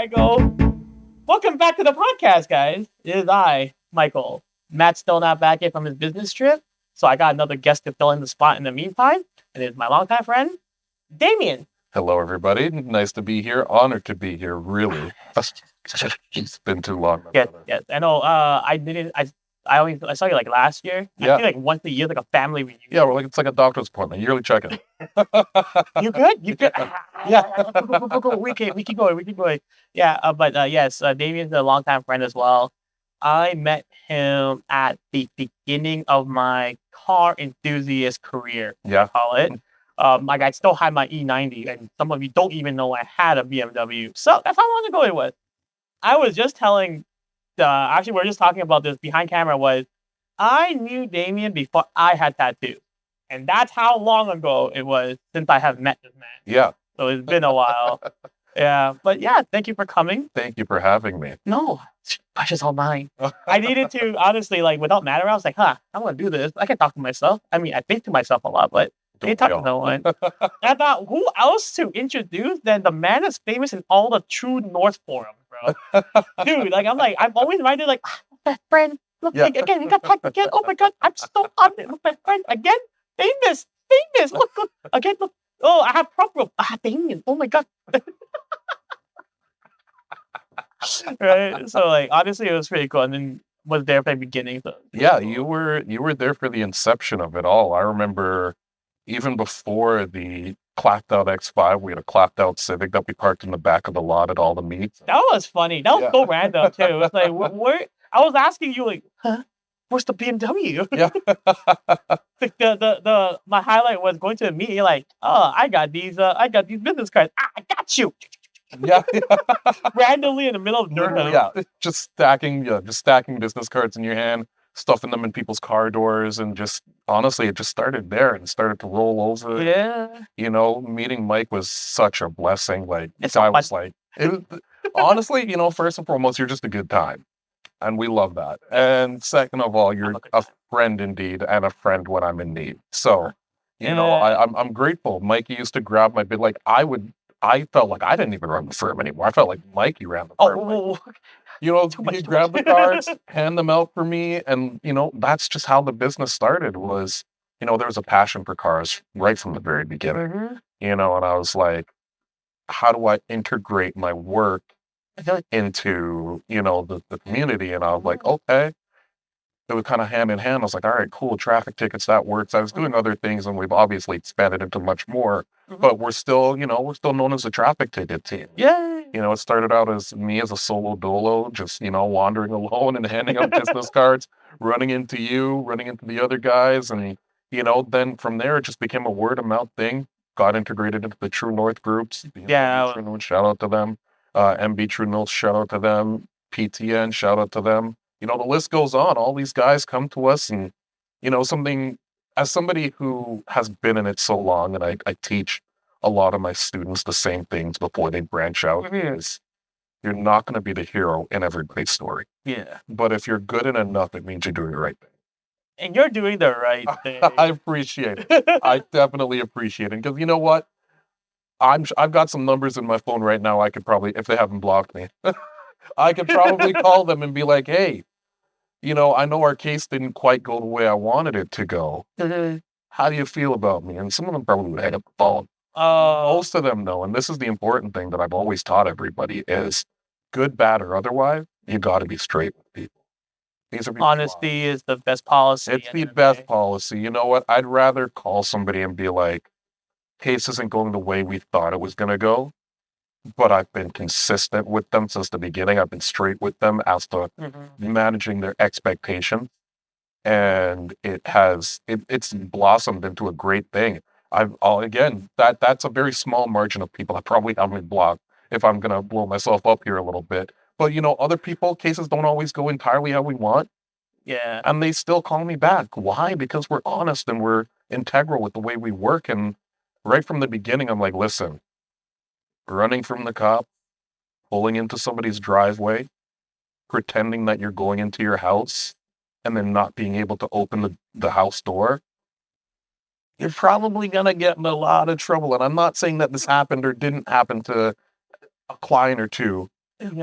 go, welcome back to the podcast, guys. It is I, Michael. Matt's still not back yet from his business trip, so I got another guest to fill in the spot in the meantime. And it's my longtime friend, Damian. Hello, everybody. Nice to be here. Honored to be here, really. It's been too long. Yes. I know. I saw you like last year. Yeah. I feel like once a year, like a family reunion. Yeah, it's like a doctor's appointment, yearly check-in. You good? Yeah. We keep going. Yeah, but yes, Damian's a longtime friend as well. I met him at the beginning of my car enthusiast career. Yeah. I call it. Like I still had my E90, and some of you don't even know I had a BMW. So that's how long ago it was. I was just telling, actually, we were just talking about this behind camera. Was I knew Damian before I had tattoos, and that's how long ago it was since I have met this man. Yeah. So it's been a while. Yeah, but yeah, thank you for coming. Thank you for having me. No, just all mine. I needed to, honestly, like without Matt around, I was like, I want to do this. I can talk to myself. I mean, I think to myself a lot, but I can't talk to no one. I thought, who else to introduce than the man that's famous in all the True North forums, bro? Dude, I'm always reminded, like, my friend, look, again, he got tagged again. Oh my God, I'm so on it. Look, my friend, again, famous. Look, again, look. Oh, I have prop rope. Damian. Oh my God. Right. So like honestly it was pretty cool, and then was there from the beginning. So yeah, you were there for the inception of it all. I remember even before the clapped out X5, we had a clapped out Civic that we parked in the back of the lot at all the meets. That was funny. That was so random too. It was like where I was asking you like, where's the BMW? Yeah. the my highlight was going to the meet. You're like, I got these business cards. I got you. Yeah. Randomly in the middle of dirt. Yeah, just stacking business cards in your hand, stuffing them in people's car doors, and just honestly, it just started there and started to roll over. Yeah. You know, meeting Mike was such a blessing. Like, honestly, first and foremost, you're just a good time, and we love that. And second of all, you're a friend indeed, and a friend when I'm in need. So, I'm grateful. Mikey used to grab my bit. Like I felt like I didn't even run the firm anymore. I felt like Mikey ran the firm. He'd grab the cards, hand them out for me. And, that's just how the business started was, there was a passion for cars right from the very beginning, and I was like, how do I integrate my work into, the community? And I was like, okay. It was kind of hand in hand. I was like, all right, cool, traffic tickets, that works. I was doing other things, and we've obviously expanded into much more, but we're still known as a traffic ticket team. Yeah. It started out as me as a solo dolo, just, wandering alone and handing out business cards, running into the other guys. And, then from there, it just became a word of mouth thing, got integrated into the True North groups. Yeah. True North, shout out to them. MB True North, shout out to them. PTN, shout out to them. The list goes on. All these guys come to us, and, as somebody who has been in it so long, and I teach a lot of my students the same things before they branch out, is you're not going to be the hero in every great story. Yeah. But if you're good in enough, it means you're doing the right thing. And you're doing the right thing. I appreciate it. I definitely appreciate it. Because you know what? I've got some numbers in my phone right now. I could probably, if they haven't blocked me, I could probably call them and be like, hey, I know our case didn't quite go the way I wanted it to go. How do you feel about me? And some of them probably would hang up the phone. Most of them know, and this is the important thing that I've always taught everybody is good, bad, or otherwise, you got to be straight with people. Honesty is the best policy. It's the best policy. You know what? I'd rather call somebody and be like, case isn't going the way we thought it was going to go, but I've been consistent with them since the beginning. I've been straight with them as to managing their expectations. And it's blossomed into a great thing. That's a very small margin of people I probably haven't blocked if I'm going to blow myself up here a little bit. But, other people, cases don't always go entirely how we want. Yeah. And they still call me back. Why? Because we're honest and we're integral with the way we work. And right from the beginning, I'm like, listen, running from the cop, pulling into somebody's driveway, pretending that you're going into your house, and then not being able to open the house door, you're probably going to get in a lot of trouble. And I'm not saying that this happened or didn't happen to a client or two,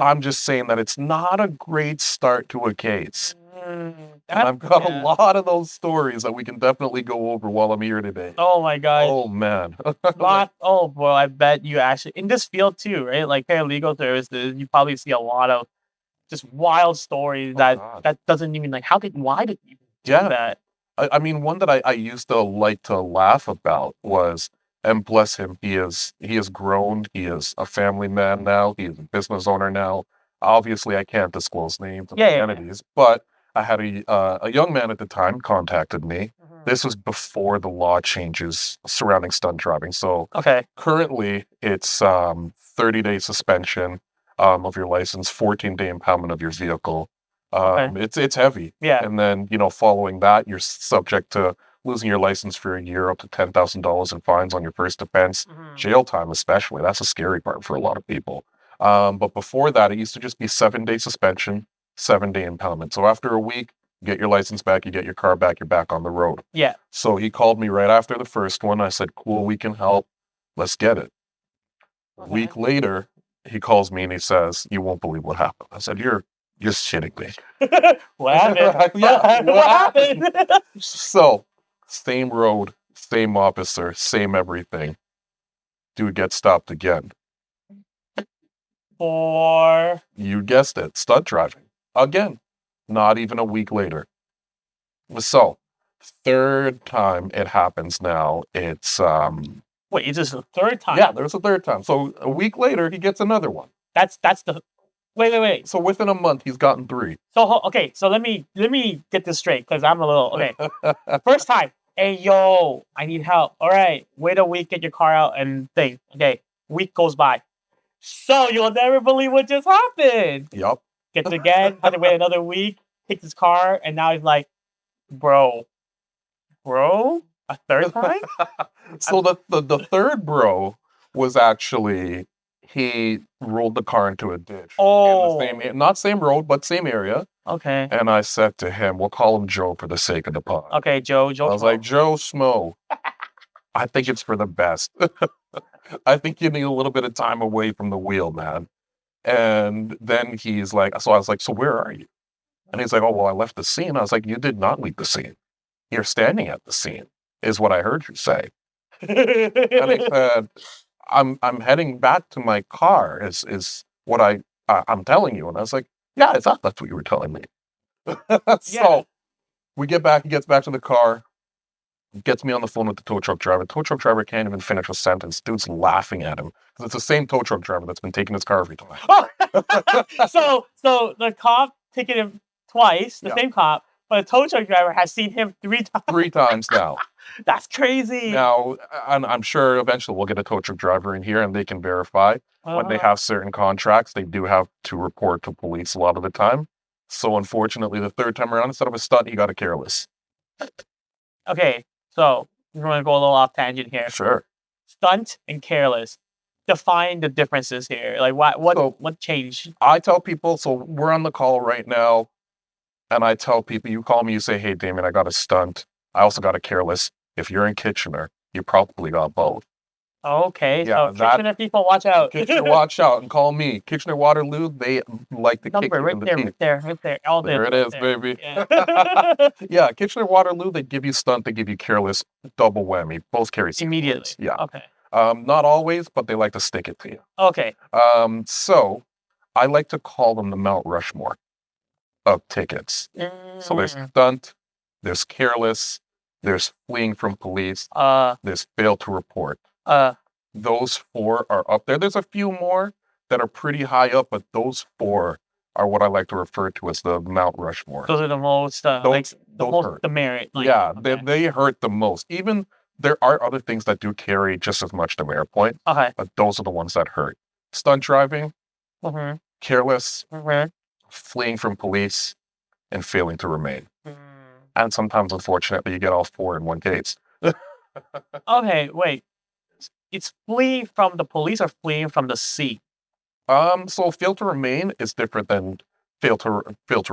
I'm just saying that it's not a great start to a case. And I've got a lot of those stories that we can definitely go over while I'm here today. Oh my god. Oh man. Oh boy, I bet you actually in this field too, right? Like paralegal services, you probably see a lot of just wild stories that doesn't even like why did you do that? I mean, one that I used to like to laugh about was, and bless him, he has grown. He is a family man now. He is a business owner now. Obviously, I can't disclose names and identities, but I had a young man at the time contacted me. This was before the law changes surrounding stunt driving. So currently, it's 30-day suspension of your license, 14-day impoundment of your vehicle. It's heavy. Yeah. And then, following that, you're subject to losing your license for a year, up to $10,000 in fines on your first offense, jail time especially. That's a scary part for a lot of people. But before that, it used to just be 7-day suspension, 7-day impoundment. So after a week, you get your license back, you get your car back, you're back on the road. Yeah. So he called me right after the first one. I said, cool, we can help. Let's get it. A week later, he calls me and he says, you won't believe what happened. I said, you're shitting me. What happened? What happened? So, same road, same officer, same everything. Dude gets stopped again. For? You guessed it, stunt driving. Again. Not even a week later. So, third time it happens now. It's Wait, is this the third time? Yeah, there's a third time. So a week later, he gets another one. That's the. Wait. So within a month, he's gotten 3. So okay, so let me get this straight because I'm a little okay. First time, hey yo, I need help. All right, wait a week, get your car out and thing. Okay, week goes by. So you'll never believe what just happened. Yup. Gets again, had to wait another week, takes his car, and now he's like, bro, a third time? So the third bro was actually, he rolled the car into a ditch. Oh. In the same, not same road, but same area. Okay. And I said to him, we'll call him Joe for the sake of the pod. Okay, Joe. I was like, Joe Schmo, I think it's for the best. I think you need a little bit of time away from the wheel, man. And then he's like, so I was like, so where are you? And he's like, oh, well, I left the scene. I was like, you did not leave the scene. You're standing at the scene, is what I heard you say. And he said, I'm heading back to my car, is what I'm telling you. And I was like, yeah, I thought that's what you were telling me. So we get back, he gets back to the car, gets me on the phone with the tow truck driver. The tow truck driver can't even finish a sentence. Dude's laughing at him. Because it's the same tow truck driver that's been taking his car every time. So the cop taking him twice, the same cop, but the tow truck driver has seen him 3 times. 3 times now. That's crazy. Now, I'm sure eventually we'll get a tow truck driver in here and they can verify. When they have certain contracts, they do have to report to police a lot of the time. So unfortunately, the third time around, instead of a stunt, he got a careless. Okay, so we're going to go a little off tangent here. Sure. Stunt and careless. Define the differences here. Like what changed? I tell people, so we're on the call right now, and I tell people, you call me, you say, hey, Damian, I got a stunt. I also got a careless. If you're in Kitchener, you probably got both. Okay, yeah, so Kitchener people, watch out. Kitchener, watch out, and call me. Kitchener Waterloo, they like to kick you in the teeth. Right there. All there it is, baby. Yeah, Kitchener Waterloo, they give you stunt, they give you careless, double whammy. Both carry immediately. Points. Yeah. Okay. Not always, but they like to stick it to you. Okay. So I like to call them the Mount Rushmore of tickets. So there's stunt, there's careless, there's fleeing from police, there's fail to report. Those 4 are up there. There's a few more that are pretty high up, but those 4 are what I like to refer to as the Mount Rushmore. Those are the most, the merit. They hurt the most. Even there are other things that do carry just as much demerit point, but those are the ones that hurt. Stunt driving, careless, fleeing from police, and failing to remain. And sometimes, unfortunately, you get all 4 in one case. Okay, wait. It's fleeing from the police or fleeing from the scene? So fail to remain is different than fail to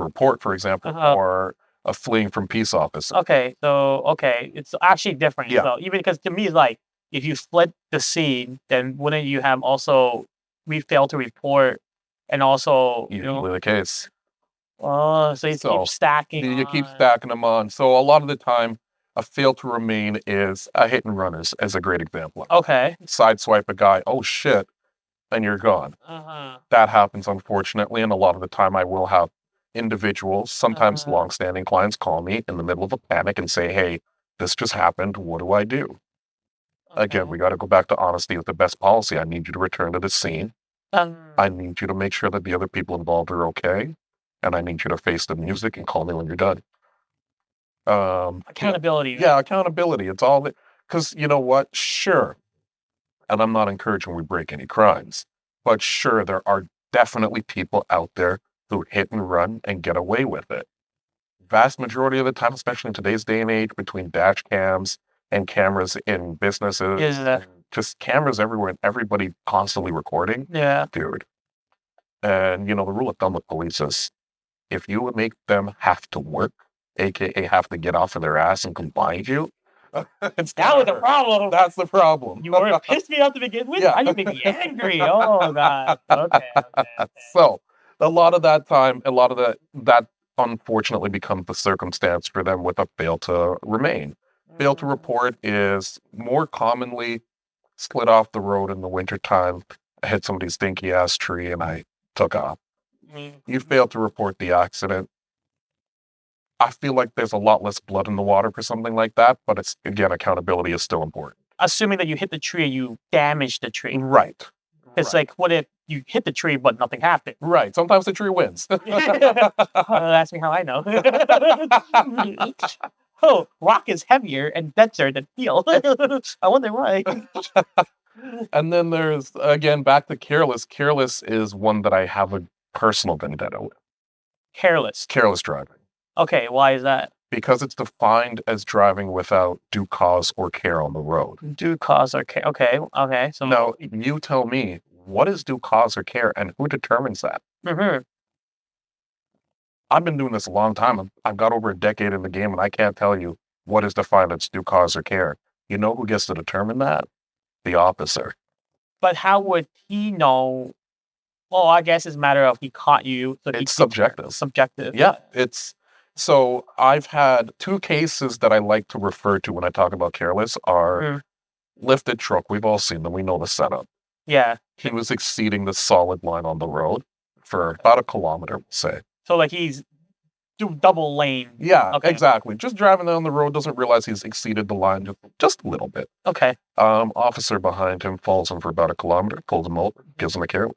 report, for example, or a fleeing from peace officer. Okay, so it's actually different. Yeah. So even because to me, it's like if you fled the scene, then wouldn't you have also we failed to report And also, Usually the case. so you So, keep stacking. You keep stacking them on. So a lot of the time, a fail to remain is a hit and run is a great example. Okay. Sideswipe a guy, oh shit, and you're gone. That happens, unfortunately, and a lot of the time I will have individuals, sometimes long-standing clients, call me in the middle of a panic and say, hey, this just happened, what do I do? Again, we got to go back to honesty with the best policy. I need you to return to the scene. I need you to make sure that the other people involved are okay. And I need you to face the music and call me when you're done. Accountability. Yeah, accountability. It's all that, because you know what? Sure. And I'm not encouraging we break any crimes, but sure, there are definitely people out there who hit and run and get away with it. Vast majority of the time, especially in today's day and age, between dash cams and cameras in businesses, just cameras everywhere and everybody constantly recording. Yeah. Dude. And, the rule of thumb with police is if you would make them have to work, aka have to get off of their ass and combine you, that was the problem. That's the problem. You were pissed me off to begin with. Now you make me angry. Oh god. Okay. So a lot of that time, a lot of that unfortunately becomes the circumstance for them with a fail to remain. Fail to report is more commonly slid off the road in the wintertime. I hit somebody's stinky ass tree and I took off. You failed to report the accident. I feel like there's a lot less blood in the water for something like that, but it's, again, accountability is still important. Assuming that you hit the tree, you damaged the tree. Right. It's like, what if you hit the tree, but nothing happened? Right. Sometimes the tree wins. Ask me how I know. Oh, rock is heavier and denser than steel. I wonder why. And then there's, again, back to careless. Careless is one that I have a personal vendetta with. Careless driving. Okay, why is that? Because it's defined as driving without due cause or care on the road. Due cause or care. Okay. So now you tell me, what is due cause or care, and who determines that? I've been doing this a long time. I've got over a decade in the game, and I can't tell you what is defined as due cause or care. You know who gets to determine that? The officer. But how would he know? Well, I guess it's a matter of he caught you. So it's subjective. Subjective. Yeah, so I've had two cases that I like to refer to when I talk about careless are lifted truck. We've all seen them. We know the setup. Yeah. He was exceeding the solid line on the road for about 1 kilometer, say. So like he's double lane. Yeah, exactly. Just driving down the road, doesn't realize he's exceeded the line just a little bit. Okay. Officer behind him falls him for about 1 kilometer, pulls him over, gives him a care.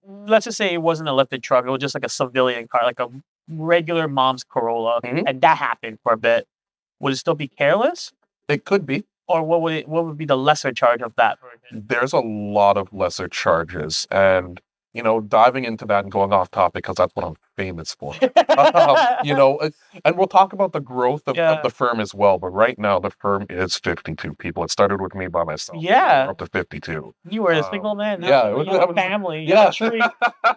Let's just say it wasn't a lifted truck. It was just like a civilian car, like a regular mom's Corolla, and that happened for a bit. Would it still be careless? It could be. Or what would be the lesser charge of that? There's a lot of lesser charges, and diving into that and going off topic because that's what I'm famous for. And we'll talk about the growth of the firm as well. But right now, the firm is 52 people. It started with me by myself. Yeah, we're up to 52. You were a single man. Yeah, you have a family. You have a tree.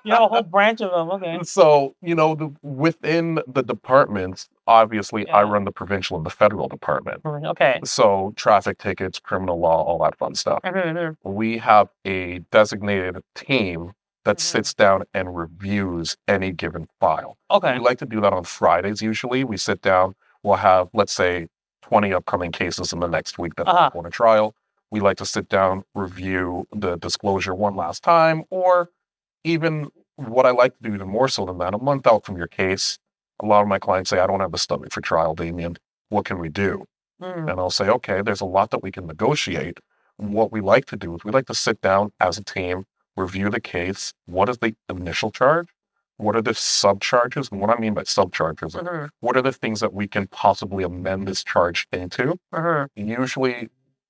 You have a whole branch of them. Okay. So within the departments, obviously, I run the provincial and the federal department. Okay. So traffic tickets, criminal law, all that fun stuff. We have a designated team that sits down and reviews any given file. Okay. We like to do that on Fridays usually. We sit down, we'll have, let's say, 20 upcoming cases in the next week that are going to trial. We like to sit down, review the disclosure one last time, or even what I like to do even more so than that, a month out from your case, a lot of my clients say, I don't have the stomach for trial, Damian. What can we do? And I'll say, okay, there's a lot that we can negotiate. What we like to do is we like to sit down as a team, review the case. What is the initial charge? What are the subcharges? And what I mean by subcharges, what are the things that we can possibly amend this charge into? Usually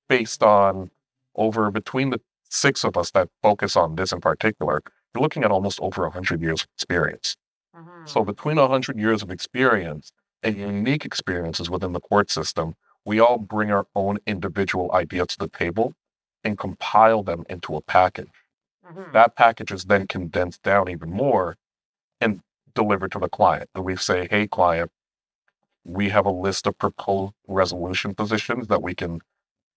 based on between the 6 of us that focus on this in particular, you're looking at almost over 100 years of experience. So between 100 years of experience and unique experiences within the court system, we all bring our own individual ideas to the table and compile them into a package. That package is then condensed down even more and delivered to the client. And we say, hey, client, we have a list of proposed resolution positions that we can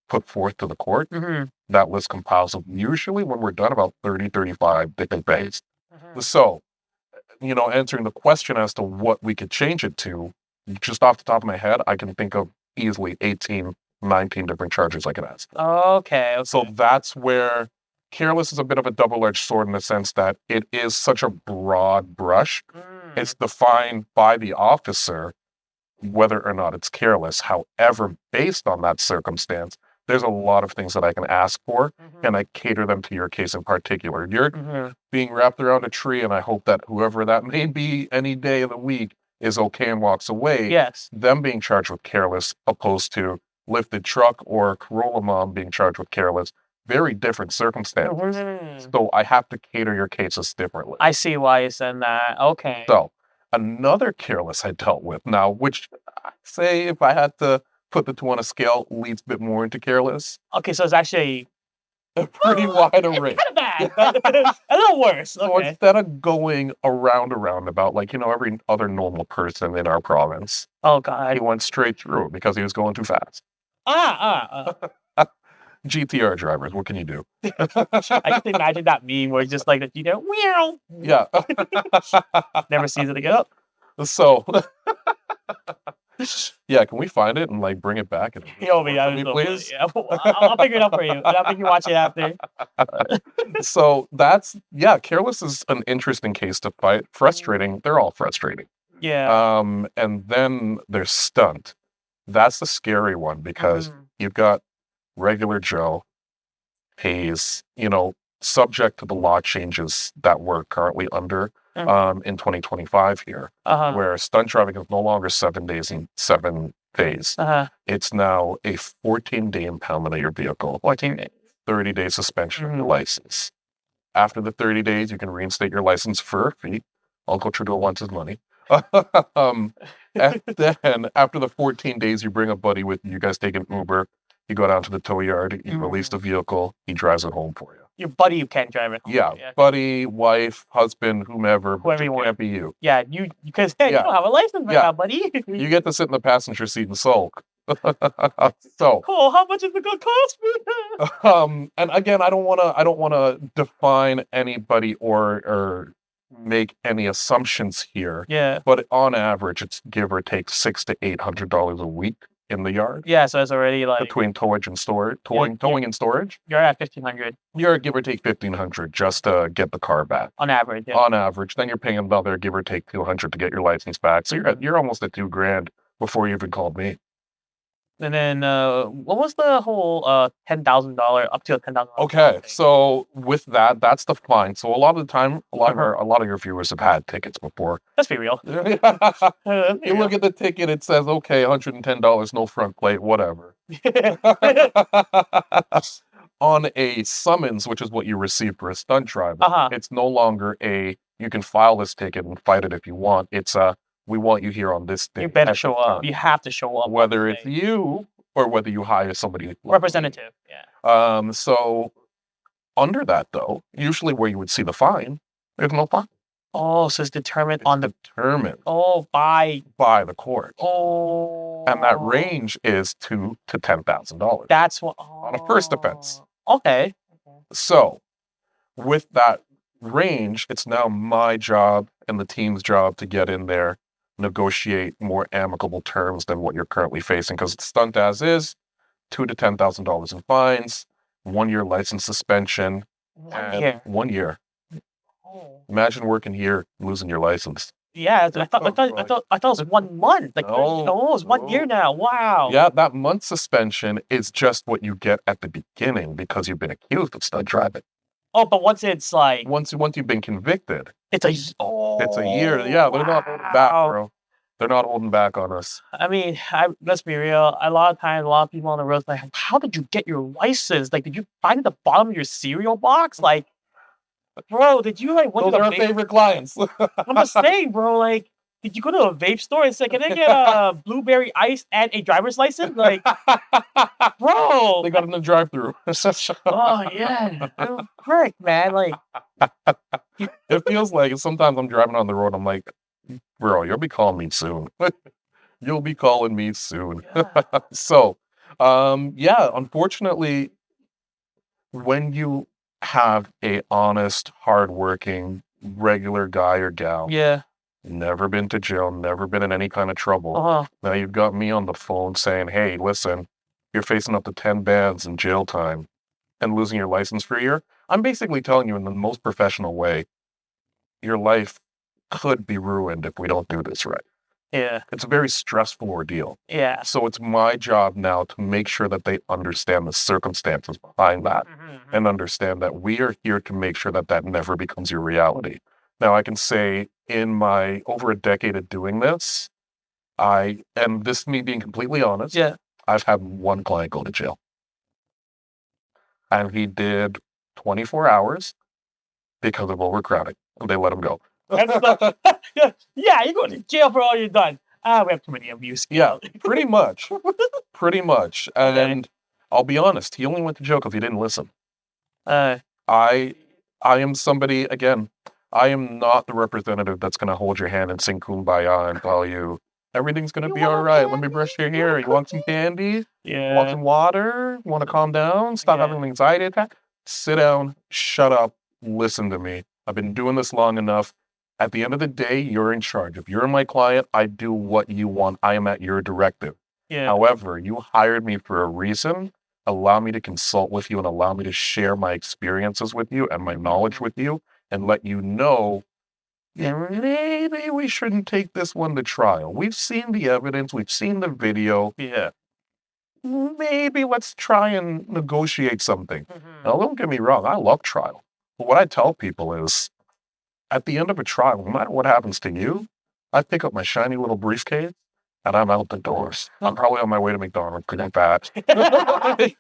put forth to the court. Mm-hmm. That list compiles of usually when we're done about 30, 35 different things. Mm-hmm. So, answering the question as to what we could change it to, just off the top of my head, I can think of easily 18, 19 different charges I could ask. Okay. So that's where careless is a bit of a double-edged sword in the sense that it is such a broad brush. It's defined by the officer whether or not it's careless. However, based on that circumstance, there's a lot of things that I can ask for, and I cater them to your case in particular. You're being wrapped around a tree, and I hope that whoever that may be any day of the week is okay and walks away. Yes. Them being charged with careless opposed to lifted truck or Corolla mom being charged with careless. Very different circumstances. So I have to cater your cases differently. I see why you said that. Okay. So another careless I dealt with now, which say if I had to put the two on a scale, leads a bit more into careless. Okay, so it's actually a pretty wide array. Kind of bad, but a little worse. Okay. So instead of going around about like, every other normal person in our province. Oh, God. He went straight through because he was going too fast. GTR drivers, what can you do? I can imagine that meme where it's just like, meow. Yeah. Never sees it again. So, yeah, can we find it and like bring it back? Please? Yeah, I'll figure it out for you. And I'll make you watch it after. So careless is an interesting case to fight. Frustrating. They're all frustrating. Yeah. And then there's stunt. That's the scary one because you've got regular Joe. He's, subject to the law changes that we're currently under in 2025 here, where stunt driving is no longer 7 days and 7 days. It's now a 14-day impoundment of your vehicle. 14 days. 30-day suspension of your license. After the 30 days, you can reinstate your license for a fee. Uncle Trudeau wants his money. And then after the 14 days, you bring a buddy with you. You guys take an Uber. You go down to the tow yard. You release the vehicle. He drives it home for you. Your buddy, you can't drive it home. Yeah, buddy, wife, husband, whoever. Whoever you want. Can't be you. Yeah, because you don't have a license right now, buddy. You get to sit in the passenger seat and sulk. So cool. How much is it gonna cost me? And again, I don't wanna define anybody or make any assumptions here. Yeah. But on average, it's give or take $600 to $800 a week in the yard. Yeah, so it's already like between towing and storage. You're at $1,500. You're give or take $1,500 just to get the car back. On average, yeah. On average, then you're paying another give or take $200 to get your license back. So you're almost at $2,000 before you even called me. And then what was the whole $10,000 up to $10,000? Okay, so with that's the fine. So a lot of the time, a lot of your viewers have had tickets before. Let's be real. You look at the ticket, it says okay, $110, no front plate, whatever. On a summons, which is what you receive for a stunt driver, it's no longer you can file this ticket and fight it if you want. It's we want you here on this day. You better show up. You have to show up. Whether it's you or whether you hire somebody. Representative, yeah. So under that, though, usually where you would see the fine, there's no fine. Oh, so it's determined determined. Oh, by the court. Oh. And that range is $2,000 to $10,000. That's what on a first offense. Okay. So with that range, it's now my job and the team's job to get in there, negotiate more amicable terms than what you're currently facing, because it's stunt as is, $2,000 to $10,000 in fines, 1 year license suspension. 1 year. 1 year. Oh. Imagine working here, losing your license. Yeah, I thought it was 1 month. Like, no, it's 1 year now. Wow. Yeah, that month suspension is just what you get at the beginning because you've been accused of stunt driving. Oh, but once it's like once you've been convicted, it's a year. Yeah, they're not holding back, bro. They're not holding back on us. I mean, let's be real. A lot of times, a lot of people on the road like, how did you get your license? Like, did you find at the bottom of your cereal box? Like, bro, did you like? Those are our favorite clients. I'm just saying, bro. Like, did you go to a vape store and say, "Can I get a blueberry ice and a driver's license?" Like, bro, they got in the drive-through. Oh yeah, frick, man. Like, it feels like sometimes I'm driving on the road. I'm like, bro, you'll be calling me soon. You'll be calling me soon. Yeah. So Yeah, unfortunately, when you have a honest, hardworking, regular guy or gal, Yeah. never been to jail, never been in any kind of trouble. Uh-huh. Now you've got me on the phone saying, hey, listen, you're facing up to 10 bans in jail time and losing your license for a year. I'm basically telling you in the most professional way, your life could be ruined if we don't do this right. Yeah. It's a very stressful ordeal. Yeah. So it's my job now to make sure that they understand the circumstances behind that and understand that we are here to make sure that that never becomes your reality. Now, I can say in my over a decade of doing this, and this me being completely honest, Yeah. I've had one client go to jail. And he did 24 hours because of overcrowding. And they let him go. Yeah, you're going to jail for all you've done. We have too many of you. Yeah, pretty much. Pretty much. Okay. And I'll be honest, he only went to jail because he didn't listen. Uh, I am somebody, again, I am not the representative that's going to hold your hand and sing Kumbaya and tell you, everything's going to be all right. Let me brush your hair. You want some candy? You want yeah. some water? You want to calm down? Stop Yeah. having an anxiety attack? Sit down, shut up, listen to me. I've been doing this long enough. At the end of the day, you're in charge. If you're my client, I do what you want. I am at your directive. Yeah. However, you hired me for a reason. Allow me to consult with you and allow me to share my experiences with you and my knowledge with you and let you know, maybe we shouldn't take this one to trial. We've seen the evidence. We've seen the video. Yeah. Maybe let's try and negotiate something. Mhm. Now, don't get me wrong. I love trial. But what I tell people is, at the end of a trial, no matter what happens to you, I pick up my shiny little briefcase and I'm out the doors. I'm probably on my way to McDonald's pretty fast.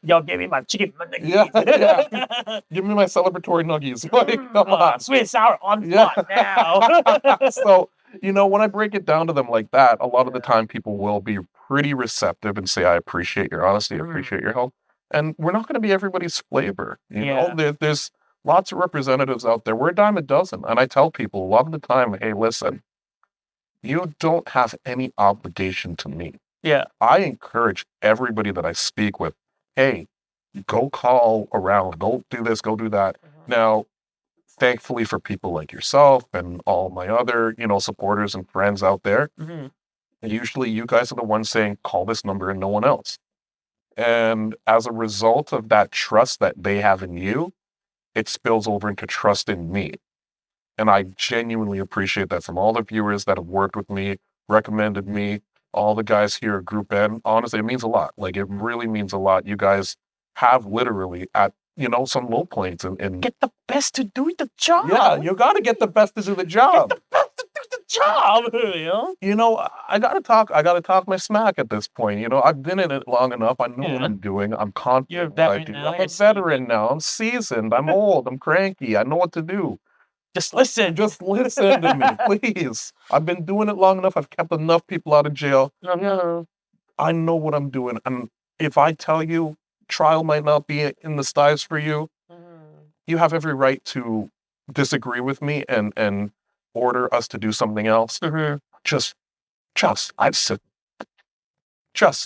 Yo, give me my chicken nuggets. Yeah. Give me my celebratory nuggies. Like, come on. Sweet and sour on Yeah. spot now. So, when I break it down to them like that, a lot of the time people will be pretty receptive and say, I appreciate your honesty, I appreciate your help. And we're not going to be everybody's flavor. You know, there's lots of representatives out there. We're a dime a dozen. And I tell people a lot of the time, hey, listen, you don't have any obligation to me. Yeah. I encourage everybody that I speak with, hey, go call around, go do this, go do that. Now, thankfully for people like yourself and all my other, supporters and friends out there, usually you guys are the ones saying, call this number and no one else. And as a result of that trust that they have in you, it spills over into trust in me. And I genuinely appreciate that from all the viewers that have worked with me, recommended me, all the guys here at Group N. Honestly, it means a lot. Like, it really means a lot. You guys have literally at, some low points. And Get the best to do the job. yeah, you got to get the best to do the job. Get the best to do the job, I gotta talk my smack at this point. I've been in it long enough. I know what I'm doing. I'm confident. You're a veteran now. I'm a veteran now. I'm seasoned. I'm old. I'm cranky. I know what to do. Just listen. Just listen to me, please. I've been doing it long enough. I've kept enough people out of jail. I know what I'm doing. And if I tell you trial might not be in the skies for you, you have every right to disagree with me and order us to do something else. Just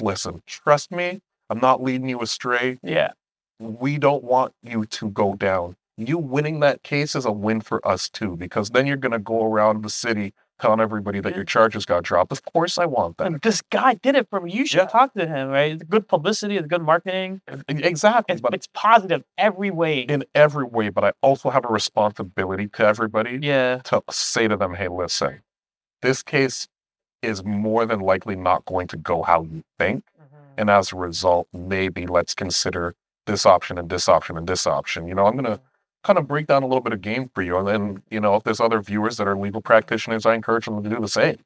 listen. Trust me. I'm not leading you astray. Yeah. We don't want you to go down. You winning that case is a win for us too, because then you're going to go around the city telling everybody that your charges got dropped. Of course I want that. And this guy did it for me. You should talk to him, right? It's good publicity, it's good marketing. Exactly. It's positive every way. In every way, but I also have a responsibility to everybody to say to them, hey, listen, this case is more than likely not going to go how you think. And as a result, maybe let's consider this option and this option and this option. I'm going to kind of break down a little bit of game for you. And then, if there's other viewers that are legal practitioners, I encourage them to do the same.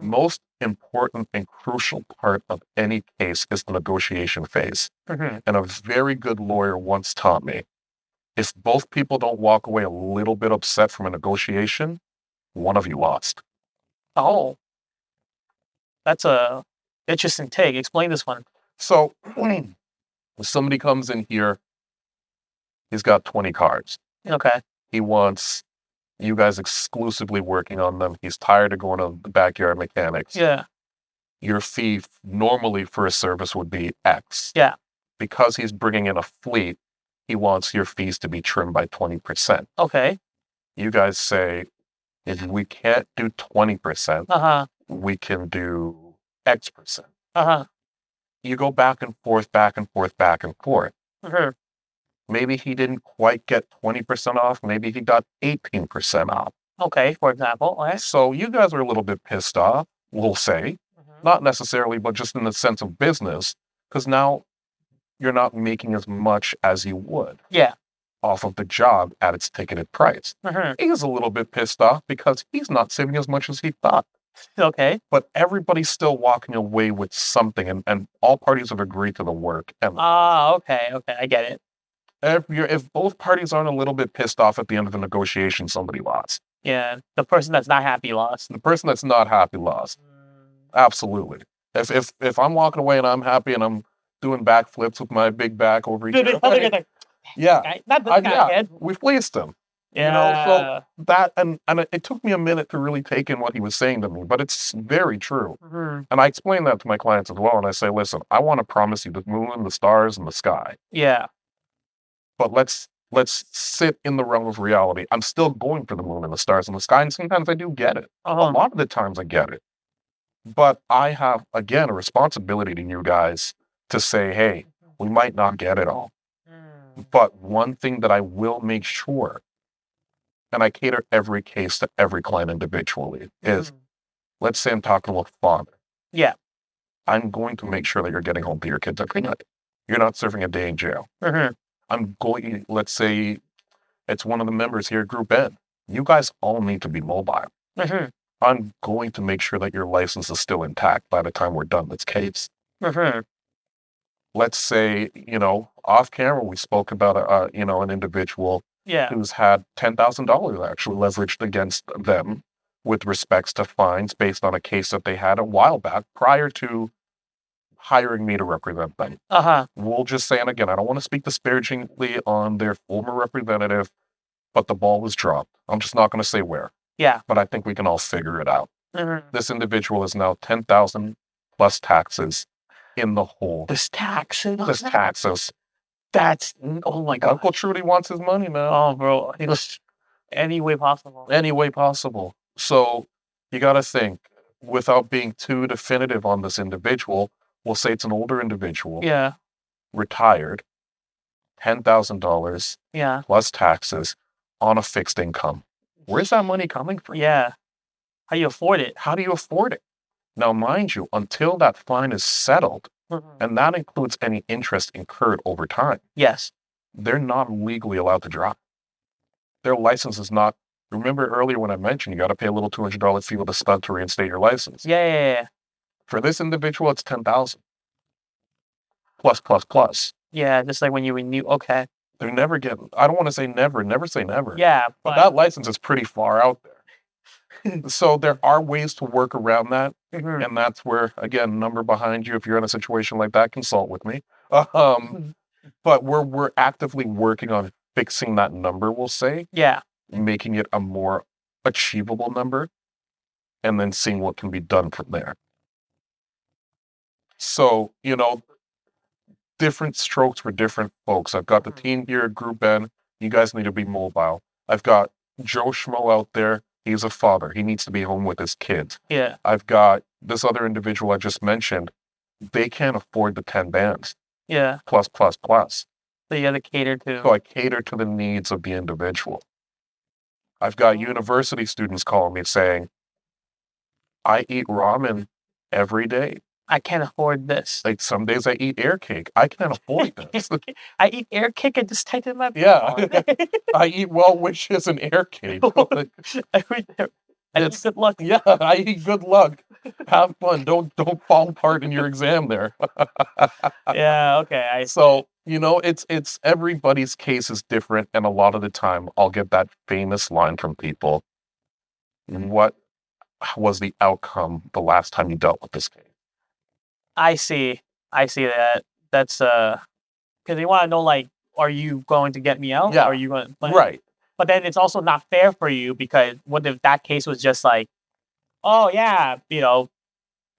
Most important and crucial part of any case is the negotiation phase. And a very good lawyer once taught me, if both people don't walk away a little bit upset from a negotiation, one of you lost. Oh, that's a interesting take. Explain this one. So if somebody comes in here, he's got 20 cars. Okay. He wants you guys exclusively working on them. He's tired of going to the backyard mechanics. Yeah. your fee normally for a service would be X. Yeah. Because he's bringing in a fleet, he wants your fees to be trimmed by 20%. Okay. You guys say, if we can't do 20%, we can do X%. You go back and forth, back and forth, back and forth. Maybe he didn't quite get 20% off. Maybe he got 18% off. Okay, for example. Okay. So you guys are a little bit pissed off, we'll say. Not necessarily, but just in the sense of business, because now you're not making as much as you would. Yeah. Off of the job at its ticketed price. He's a little bit pissed off because he's not saving as much as he thought. Okay. But everybody's still walking away with something, and all parties have agreed to the work. And okay, I get it. if both parties aren't a little bit pissed off at the end of the negotiation, somebody lost. Yeah, the person that's not happy lost. The person that's not happy lost. Absolutely. If I'm walking away and I'm happy and I'm doing backflips with my big back over each other, yeah, not this guy, kid. we fleeced him. Yeah. So that, and it took me a minute to really take in what he was saying to me, but it's very true. And I explain that to my clients as well, and I say, listen, I want to promise you the moon, the stars, and the sky. Yeah. But let's sit in the realm of reality. I'm still going for the moon and the stars and the sky, and sometimes I do get it. A lot of the times I get it. But I have, again, a responsibility to you guys to say, hey, we might not get it all. But one thing that I will make sure, and I cater every case to every client individually, is, let's say I'm talking to a father. Yeah. I'm going to make sure that you're getting home to your kids every night. You're not serving a day in jail. Let's say it's one of the members here at Group N. You guys all need to be mobile. I'm going to make sure that your license is still intact by the time we're done this case. Let's say, off camera, we spoke about an individual who's had $10,000 actually leveraged against them with respects to fines based on a case that they had a while back prior to hiring me to represent them. We'll just say, and again, I don't want to speak disparagingly on their former representative, but the ball was dropped. I'm just not going to say where. Yeah. But I think we can all figure it out. This individual is now $10,000 plus taxes in the hole. This taxes? This taxes. That's, oh my God. Uncle Trudy wants his money, man. Oh, bro. Any way possible. Any way possible. So you got to think, without being too definitive on this individual, we'll say it's an older individual. Yeah. Retired. $10,000 plus taxes on a fixed income. Where's that money coming from? Yeah. How do you afford it? How do you afford it? Now, mind you, until that fine is settled, and that includes any interest incurred over time. Yes. They're not legally allowed to drive. Their license is not. Remember earlier when I mentioned you got to pay a little $200 fee with a stud to reinstate your license. Yeah. For this individual, it's $10,000 plus. Yeah, just like when you renew. Okay. They're never getting. I don't want to say never say never. Yeah, but that license is pretty far out there. So there are ways to work around that, and that's where, again, number behind you. If you're in a situation like that, consult with me. But we're actively working on fixing that number. We'll say, making it a more achievable number, and then seeing what can be done from there. So different strokes for different folks. I've got the team here at Group N. You guys need to be mobile. I've got Joe Schmo out there. He's a father. He needs to be home with his kids. Yeah. I've got this other individual I just mentioned. They can't afford the 10 bands. Yeah. Plus. So you got to cater to. So I cater to the needs of the individual. I've got university students calling me saying, I eat ramen every day. I can't afford this. Like some days I eat air cake. I can't afford this. I eat air cake and just tighten my I eat well wishes and air cake. I eat good luck. Yeah, I eat good luck. Have fun. Don't fall apart in your exam there. Yeah, okay. So, it's everybody's case is different, and a lot of the time I'll get that famous line from people. What was the outcome the last time you dealt with this case? I see that. That's because they want to know, like, are you going to get me out? Yeah. Are you going to... Right. But then it's also not fair for you, because what if that case was just like, oh yeah,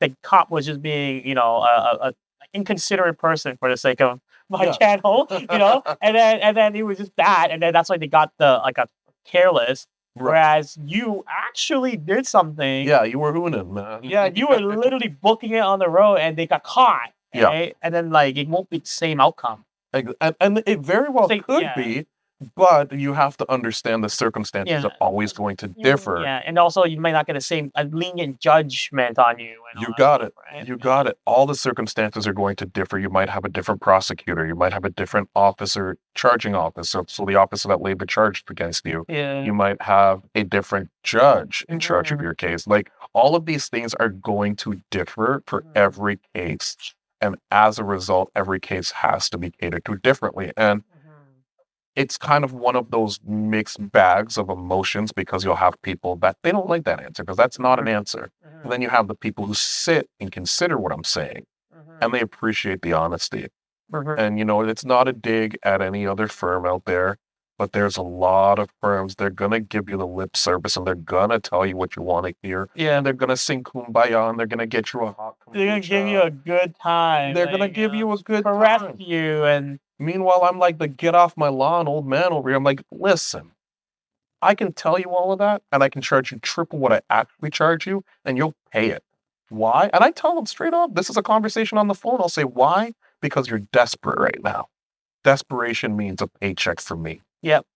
the cop was just being, a inconsiderate person for the sake of my Yeah. channel, and then it was just that, and then that's why they got a careless. Right. Whereas you actually did something. Yeah, you were hooning, man. Yeah, you were literally booking it on the road, and they got caught. Yeah. Right? And then it won't be the same outcome. And it very well could be, but you have to understand the circumstances are always going to differ. Yeah, and also you might not get the same lenient judgment on you. You got it. Right? You got it. All the circumstances are going to differ. You might have a different prosecutor. You might have a different officer, charging officer. So the officer that laid the charge against you. Yeah. You might have a different judge in charge of your case. Like, all of these things are going to differ for every case. And as a result, every case has to be catered to differently. And it's kind of one of those mixed bags of emotions, because you'll have people that they don't like that answer because that's not an answer. And then you have the people who sit and consider what I'm saying, and they appreciate the honesty. And, it's not a dig at any other firm out there, but there's a lot of firms, they're going to give you the lip service, and they're going to tell you what you want to hear. Yeah. And they're going to sing Kumbaya, and they're going to get you a hot kombucha. They're going to give you a good time. They're going to give you a good caress time. you. And meanwhile, I'm like the get off my lawn old man over here. I'm like, listen, I can tell you all of that, and I can charge you triple what I actually charge you, and you'll pay it. Why? And I tell them straight up, this is a conversation on the phone. I'll say, why? Because you're desperate right now. Desperation means a paycheck for me. Yep.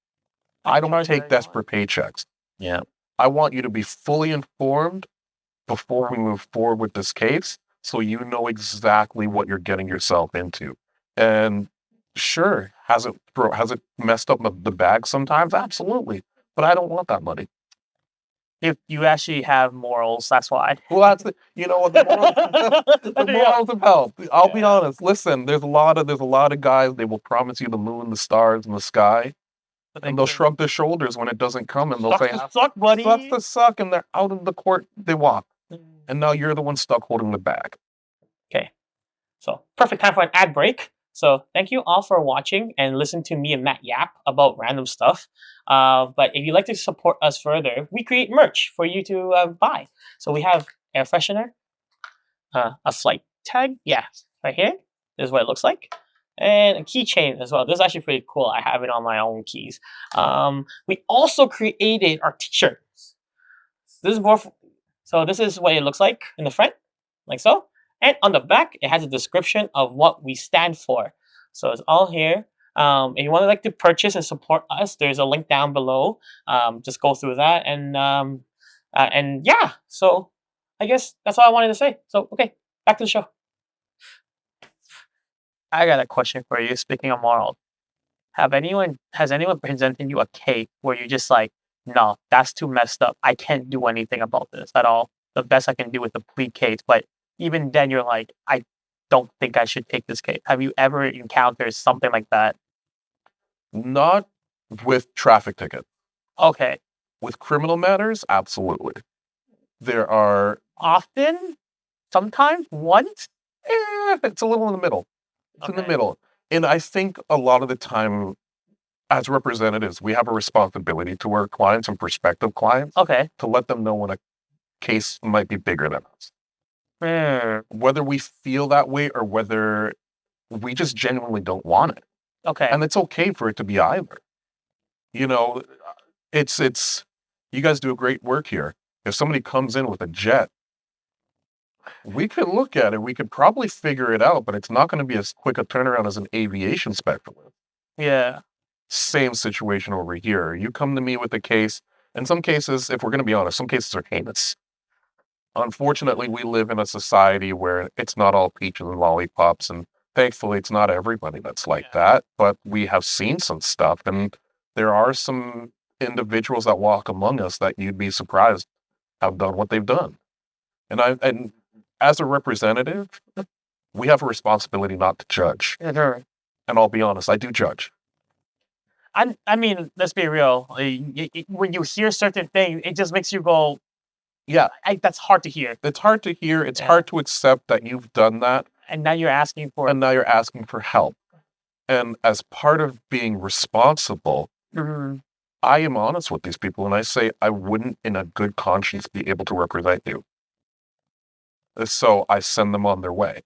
I don't take desperate paychecks. Yeah. I want you to be fully informed before we move forward with this case, so you know exactly what you're getting yourself into. And sure, has it messed up the bag sometimes? Absolutely. But I don't want that money. If you actually have morals, that's why. Well, that's the morals of help. I'll be honest. Listen, there's a lot of guys. They will promise you the moon, the stars, and the sky, and they'll shrug their shoulders when it doesn't come, and they'll say, "Suck, buddy." Sucks to suck, and they're out of the court. They walk, and now you're the one stuck holding the bag. Okay, so perfect time for an ad break. So thank you all for watching and listening to me and Matt yap about random stuff. But if you'd like to support us further, we create merch for you to buy. So we have air freshener, a flight tag, right here. This is what it looks like. And a keychain as well. This is actually pretty cool. I have it on my own keys. We also created our t-shirts. This is so this is what it looks like in the front, like so. And on the back, it has a description of what we stand for. So it's all here. If you want to purchase and support us, there's a link down below. Just go through that, and yeah. So I guess that's all I wanted to say. So okay, back to the show. I got a question for you. Speaking of morals, has anyone presented you a case where you're just like, no, that's too messed up. I can't do anything about this at all. The best I can do is the plea case, but even then, you're like, I don't think I should take this case. Have you ever encountered something like that? Not with traffic tickets. Okay. With criminal matters, absolutely. There are often, sometimes, once. It's a little in the middle. It's in the middle. And I think a lot of the time, as representatives, we have a responsibility to our clients and prospective clients to let them know when a case might be bigger than us. Whether we feel that way or whether we just genuinely don't want it. And it's okay for it to be either. It's you guys do a great work here. If somebody comes in with a jet, we could look at it. We could probably figure it out, but it's not going to be as quick a turnaround as an aviation specialist. Yeah. Same situation over here. You come to me with a case. In some cases, if we're going to be honest, some cases are heinous. Unfortunately, we live in a society where it's not all peaches and lollipops, and thankfully it's not everybody that's like that, but we have seen some stuff, and there are some individuals that walk among us that you'd be surprised have done what they've done. And as a representative, we have a responsibility not to judge. And I'll be honest, I do judge. I mean, let's be real. When you hear certain things, it just makes you go, yeah, that's hard to hear. It's hard to hear. It's hard to accept that you've done that. And now you're asking for help. And as part of being responsible, I am honest with these people, and I say I wouldn't, in a good conscience, be able to represent you. So I send them on their way.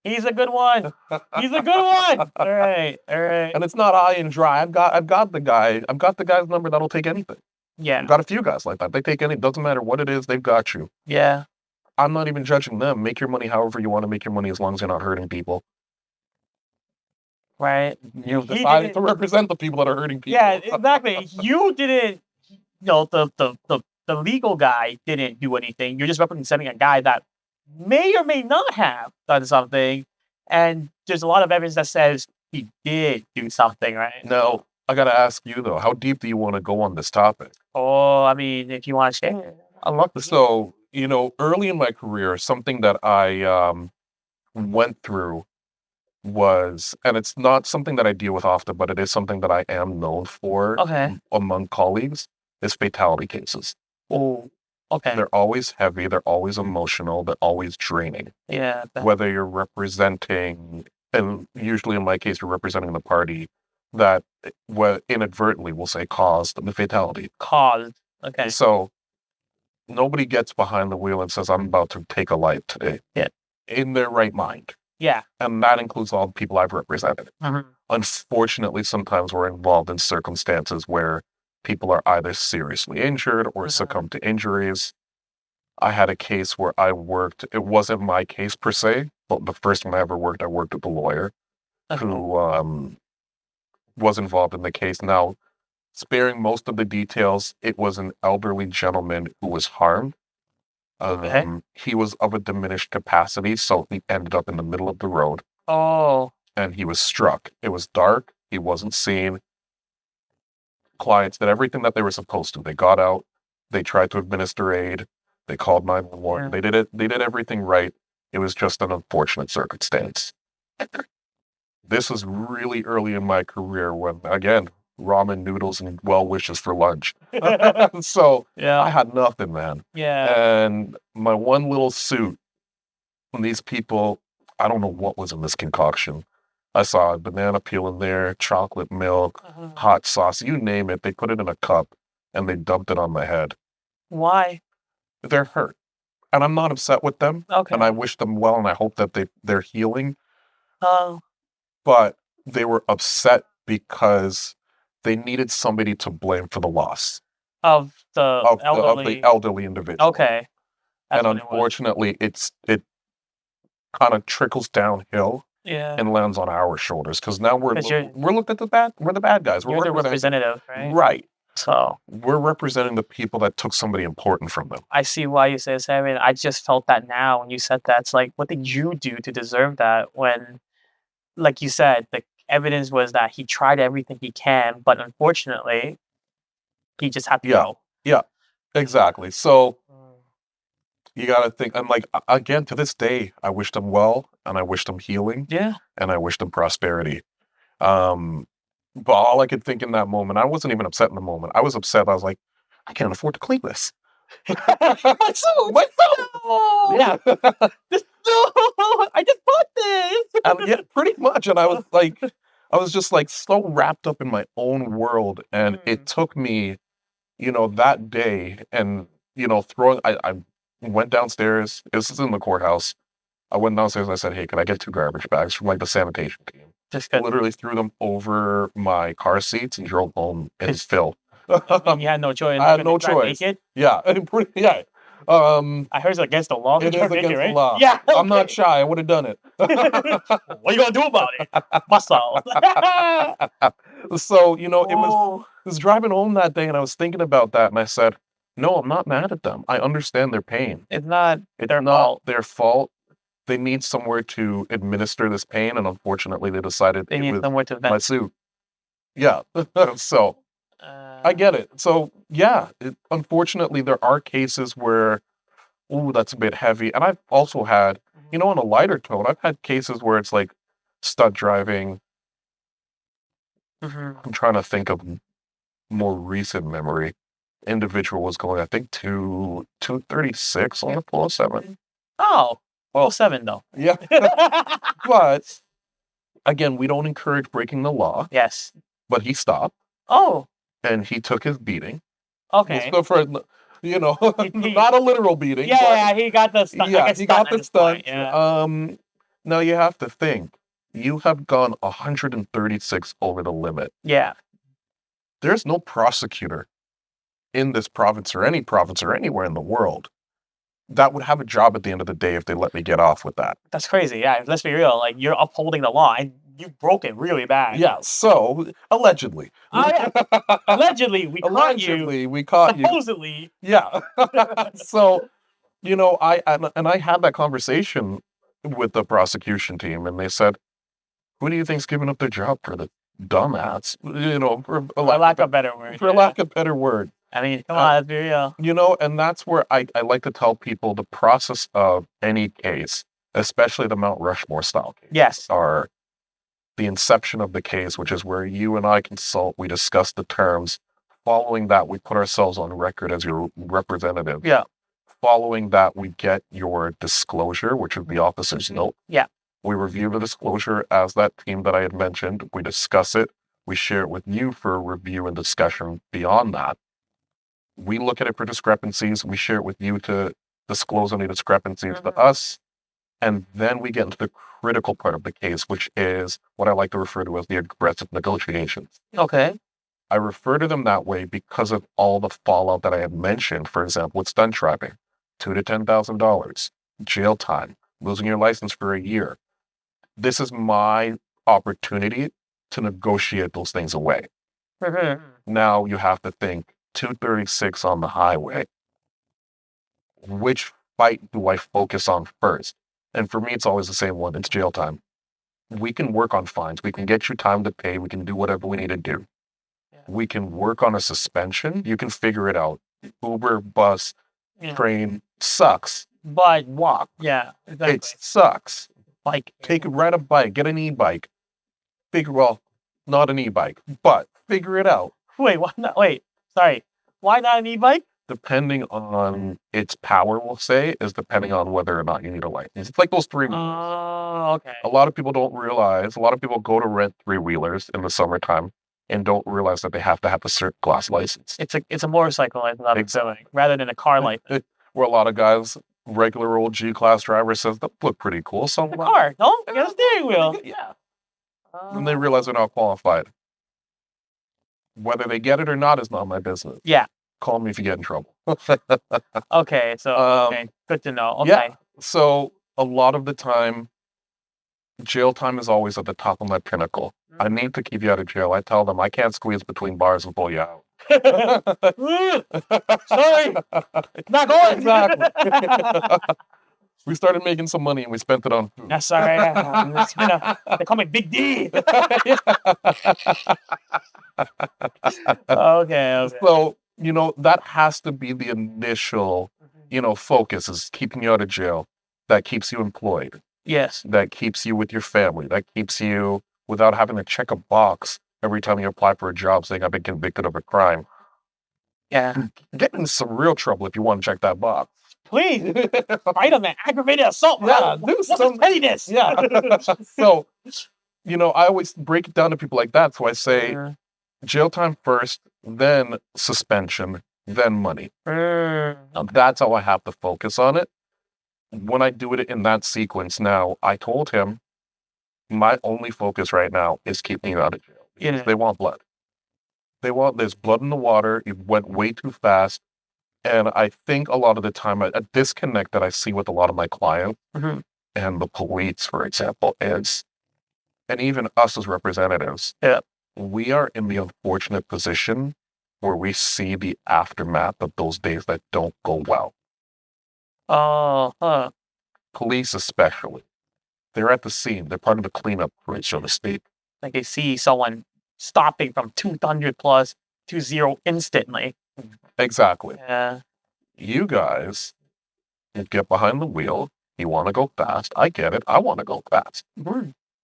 He's a good one. He's a good one. All right. And it's not high and dry. I've got the guy's number that'll take anything. Yeah. I've got a few guys like that. They take any. Doesn't matter what it is. They've got you. Yeah. I'm not even judging them. Make your money however you want to make your money, as long as you're not hurting people. Right. You've decided to represent the people that are hurting people. Yeah, exactly. You didn't. The legal guy didn't do anything. You're just representing a guy that may or may not have done something, and there's a lot of evidence that says he did do something, right? Now, I gotta ask you though, how deep do you want to go on this topic? Oh, I mean, if you want to share, I'd love to. So, early in my career, something that I went through was, and it's not something that I deal with often, but it is something that I am known for among colleagues, is fatality cases. Oh, okay. They're always heavy, they're always emotional, they're always draining. Yeah. Whether you're representing, and usually in my case, you're representing the party that inadvertently, we'll say, caused the fatality. Caused. Okay. So nobody gets behind the wheel and says, I'm about to take a life today. Yeah. In their right mind. Yeah. And that includes all the people I've represented. Mm-hmm. Unfortunately, sometimes we're involved in circumstances where people are either seriously injured or succumb to injuries. I had a case where I worked, it wasn't my case per se, but the first one I worked with a lawyer who was involved in the case. Now, sparing most of the details, it was an elderly gentleman who was harmed. He was of a diminished capacity, so he ended up in the middle of the road. Oh. And he was struck. It was dark. He wasn't seen. Clients did everything that they were supposed to. They got out. They tried to administer aid. They called 911. They did it. They did everything right. It was just an unfortunate circumstance. This was really early in my career when, again, ramen noodles and well wishes for lunch. So I had nothing, man. Yeah. And my one little suit, when these people, I don't know what was in this concoction. I saw a banana peel in there, chocolate milk, hot sauce, you name it. They put it in a cup and they dumped it on my head. Why? They're hurt. And I'm not upset with them. Okay. And I wish them well and I hope that they're healing. Oh. But they were upset because they needed somebody to blame for the loss of the elderly individual. Okay. And unfortunately, it kind of trickles downhill and lands on our shoulders because now we're looked at we're the bad guys. You're the representative, right? Right. So we're representing the people that took somebody important from them. I see why you say this. I mean, I just felt that now when you said that. It's like, what did you do to deserve that? When, like you said, the evidence was that he tried everything he can, but unfortunately, he just had to go. Yeah, exactly. So you got to think, and like, again, to this day, I wish them well, and I wish them healing. Yeah. And I wish them prosperity. But all I could think in that moment, I wasn't even upset in the moment. I was upset. I was like, I can't afford to clean this. My suit! Yeah. I just bought this. Yeah, pretty much. And I was just like so wrapped up in my own world. And it took me, that day and, I went downstairs. This is in the courthouse. I went downstairs and I said, hey, can I get 2 garbage bags from the sanitation team? Literally threw them over my car seats and drove home in Phil. You had no choice. I had no choice. Yeah. Yeah. I heard it's against the law. It is against the law. Yeah. Okay. I'm not shy. I would have done it. What are you going to do about it? Muscle. So, it was driving home that day and I was thinking about that and I said, no, I'm not mad at them. I understand their pain. It's not their fault. They need somewhere to administer this pain, and unfortunately, they decided they need somewhere to vent. My suit. Yeah, so I get it. So yeah, unfortunately, there are cases where, that's a bit heavy, and I've also had, on a lighter tone, I've had cases where it's like stunt driving. I'm trying to think of more recent memory. Individual was going, I think, 236 on the 407. Oh. 7 though. Yeah. But again, we don't encourage breaking the law. Yes. But he stopped. Oh. And he took his beating. Okay. So You know, He- not a literal beating. but, Yeah, he got the stunt. yeah, he got the stunt. Yeah. Now you have to think. You have gone 136 over the limit. Yeah. There's no prosecutor in this province or anywhere in the world that would have a job at the end of the day if they let me get off with that. That's crazy. Yeah, let's be real. Like, you're upholding the law and you broke it really bad. Yeah, so allegedly. Allegedly, we caught you. Allegedly, we caught you. Supposedly. Yeah. So, you know, I had that conversation with the prosecution team, and they said, "Who do you think's giving up their job for the dumbass?" You know, for lack of a better word. For lack of a better word. I mean, come on, let's be real. You know, and that's where I like to tell people the process of any case, especially the Mount Rushmore style case, Yes. are the inception of the case, which is where you and I consult, we discuss the terms. Following that, we put ourselves on record as your representative. Yeah. Following that, we get your disclosure, which is the officer's note. Yeah. We review the disclosure as that team that I had mentioned. We discuss it. We share it with you for review and discussion beyond that. We look at it for discrepancies. We share it with you to disclose any discrepancies to us. And then we get into the critical part of the case, which is what I like to refer to as the aggressive negotiations. Okay. I refer to them that way because of all the fallout that I had mentioned. For example, with stunt driving, $2,000 to $10,000, jail time, losing your license for a year. This is my opportunity to negotiate those things away. Now you have to think 236 on the highway. Which fight do I focus on first? And for me, it's always the same one. It's jail time. We can work on fines. We can get you time to pay. We can do whatever we need to do. We can work on a suspension. You can figure it out. Uber, bus, train sucks. But walk. Yeah. Exactly. It sucks. Like, Ride a bike. Get an e-bike. Well, not an e-bike, but figure it out. Wait, why not? Wait, sorry. Why not an e-bike? Depending on its power, we'll say, is depending on whether or not you need a license. It's like those three-wheelers. Oh, okay. A lot of people don't realize, a lot of people go to rent three-wheelers in the summertime and don't realize that they have to have a certain class license. It's a motorcycle license, rather than a car license. Where a lot of guys, regular old G-class drivers says, that look pretty cool. So a car, no? You got a steering wheel. Yeah. And they realize they're not qualified. Whether they get it or not is not my business. Yeah. Call me if you get in trouble. Okay, so good to know. Okay. Yeah. So a lot of the time, jail time is always at the top of my pinnacle. I need to keep you out of jail. I tell them I can't squeeze between bars and pull you out. Sorry, it's not going. Exactly. We started making some money and we spent it on food. That's all right. They call me Big D. Okay. So, that has to be the initial, focus is keeping you out of jail. That keeps you employed. Yes. That keeps you with your family. That keeps you without having to check a box every time you apply for a job saying I've been convicted of a crime. Yeah. Get in some real trouble if you want to check that box. Please. Fight on that aggravated assault. Yeah, do some pettiness. Yeah. So, I always break it down to people like that. So I say jail time first, then suspension, then money. That's how I have to focus on it. When I do it in that sequence now, I told him my only focus right now is keeping you out of jail. Yeah. They want blood. There's blood in the water. It went way too fast. And I think a lot of the time, a disconnect that I see with a lot of my clients and the police, for example, is, and even us as representatives, we are in the unfortunate position where we see the aftermath of those days that don't go well. Police especially. They're at the scene. They're part of the cleanup crew, so to speak. Like they see someone stopping from 200 plus to 0 instantly. Exactly. Yeah. You guys get behind the wheel. You want to go fast. I get it. I want to go fast.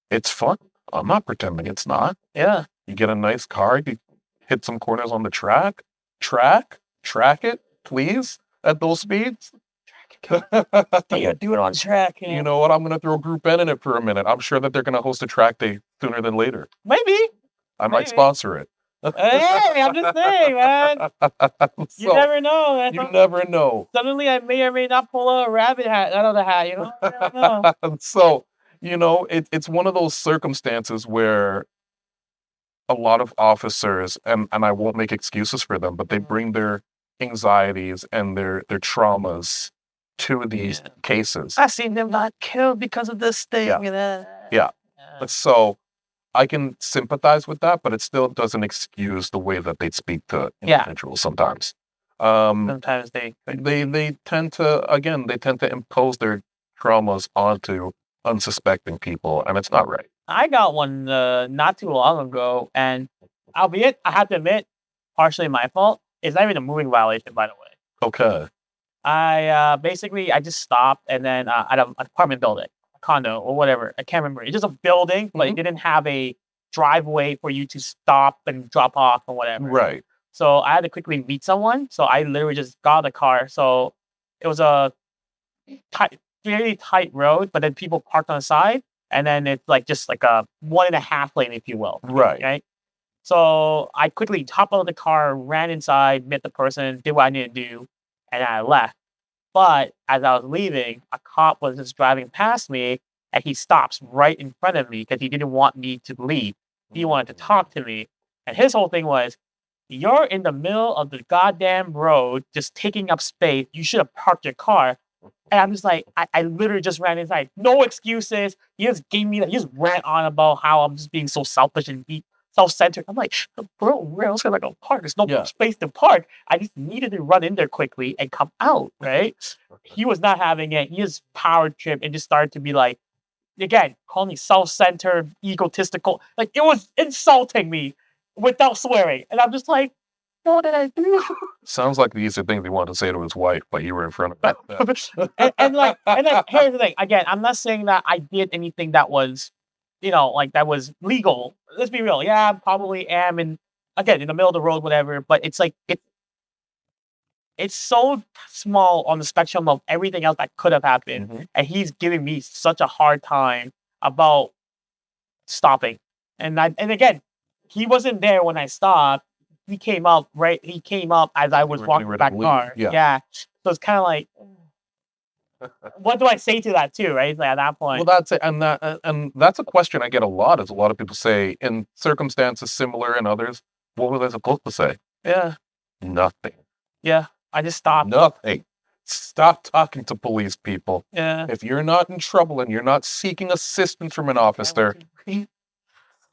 It's fun. I'm not pretending it's not. Yeah. You get a nice car. You hit some corners on the track. Track it, please, at those speeds. Yeah, do it on track. Yeah. You know what? I'm going to throw Group N in it for a minute. I'm sure that they're going to host a track day sooner than later. Maybe. I might sponsor it. Hey, I'm just saying, man. You So, never know, man. you never know. Suddenly, I may or may not pull a rabbit hat out of the hat. You know, I don't know. So, it's one of those circumstances where a lot of officers, and I won't make excuses for them, but they bring their anxieties and their traumas to these cases. I seen them not killed because of this thing. Yeah. Yeah. So I can sympathize with that, but it still doesn't excuse the way that they speak to individuals sometimes. Sometimes they tend to impose their traumas onto unsuspecting people, and it's not right. I got one not too long ago, and albeit I have to admit, partially my fault. It's not even a moving violation, by the way. Okay. I basically I just stopped, and then at an apartment building, a condo or whatever. I can't remember. It's just a building, but it didn't have a driveway for you to stop and drop off or whatever. Right. So I had to quickly meet someone. So I literally just got out of the car. So it was a very tight road, but then people parked on the side, and then it's like just like a 1.5 lane, if you will. Right. Right. So I quickly hopped out of the car, ran inside, met the person, did what I needed to do, and I left. But as I was leaving, a cop was just driving past me, and he stops right in front of me because he didn't want me to leave. He wanted to talk to me. And his whole thing was, you're in the middle of the goddamn road, just taking up space. You should have parked your car. And I'm just like, I literally just ran inside. No excuses. He just gave me that. He just ran on about how I'm just being so selfish and self-centered. I'm like, bro, where else can I go park? There's no space to park. I just needed to run in there quickly and come out, right? He was not having it. He just power trip and just started to be like, again, call me self-centered, egotistical. Like, it was insulting me without swearing. And I'm just like, what did I do? Sounds like these are things he wanted to say to his wife, but you were in front of him. and here's the thing. Again, I'm not saying that I did anything that was, like that was legal. Let's be real. Yeah, I probably am in the middle of the road, whatever. But it's like it's so small on the spectrum of everything else that could have happened, and he's giving me such a hard time about stopping. And again, he wasn't there when I stopped. He came up as I was walking back car. Yeah. So it's kind of like, what do I say to that too, right? Like at that point. Well, that's it, and that's a question I get a lot. Is a lot of people say in circumstances similar in others, what was I supposed to say? Yeah. Nothing. Yeah. I just stopped. Nothing. Stop talking to police people. Yeah. If you're not in trouble and you're not seeking assistance from an officer,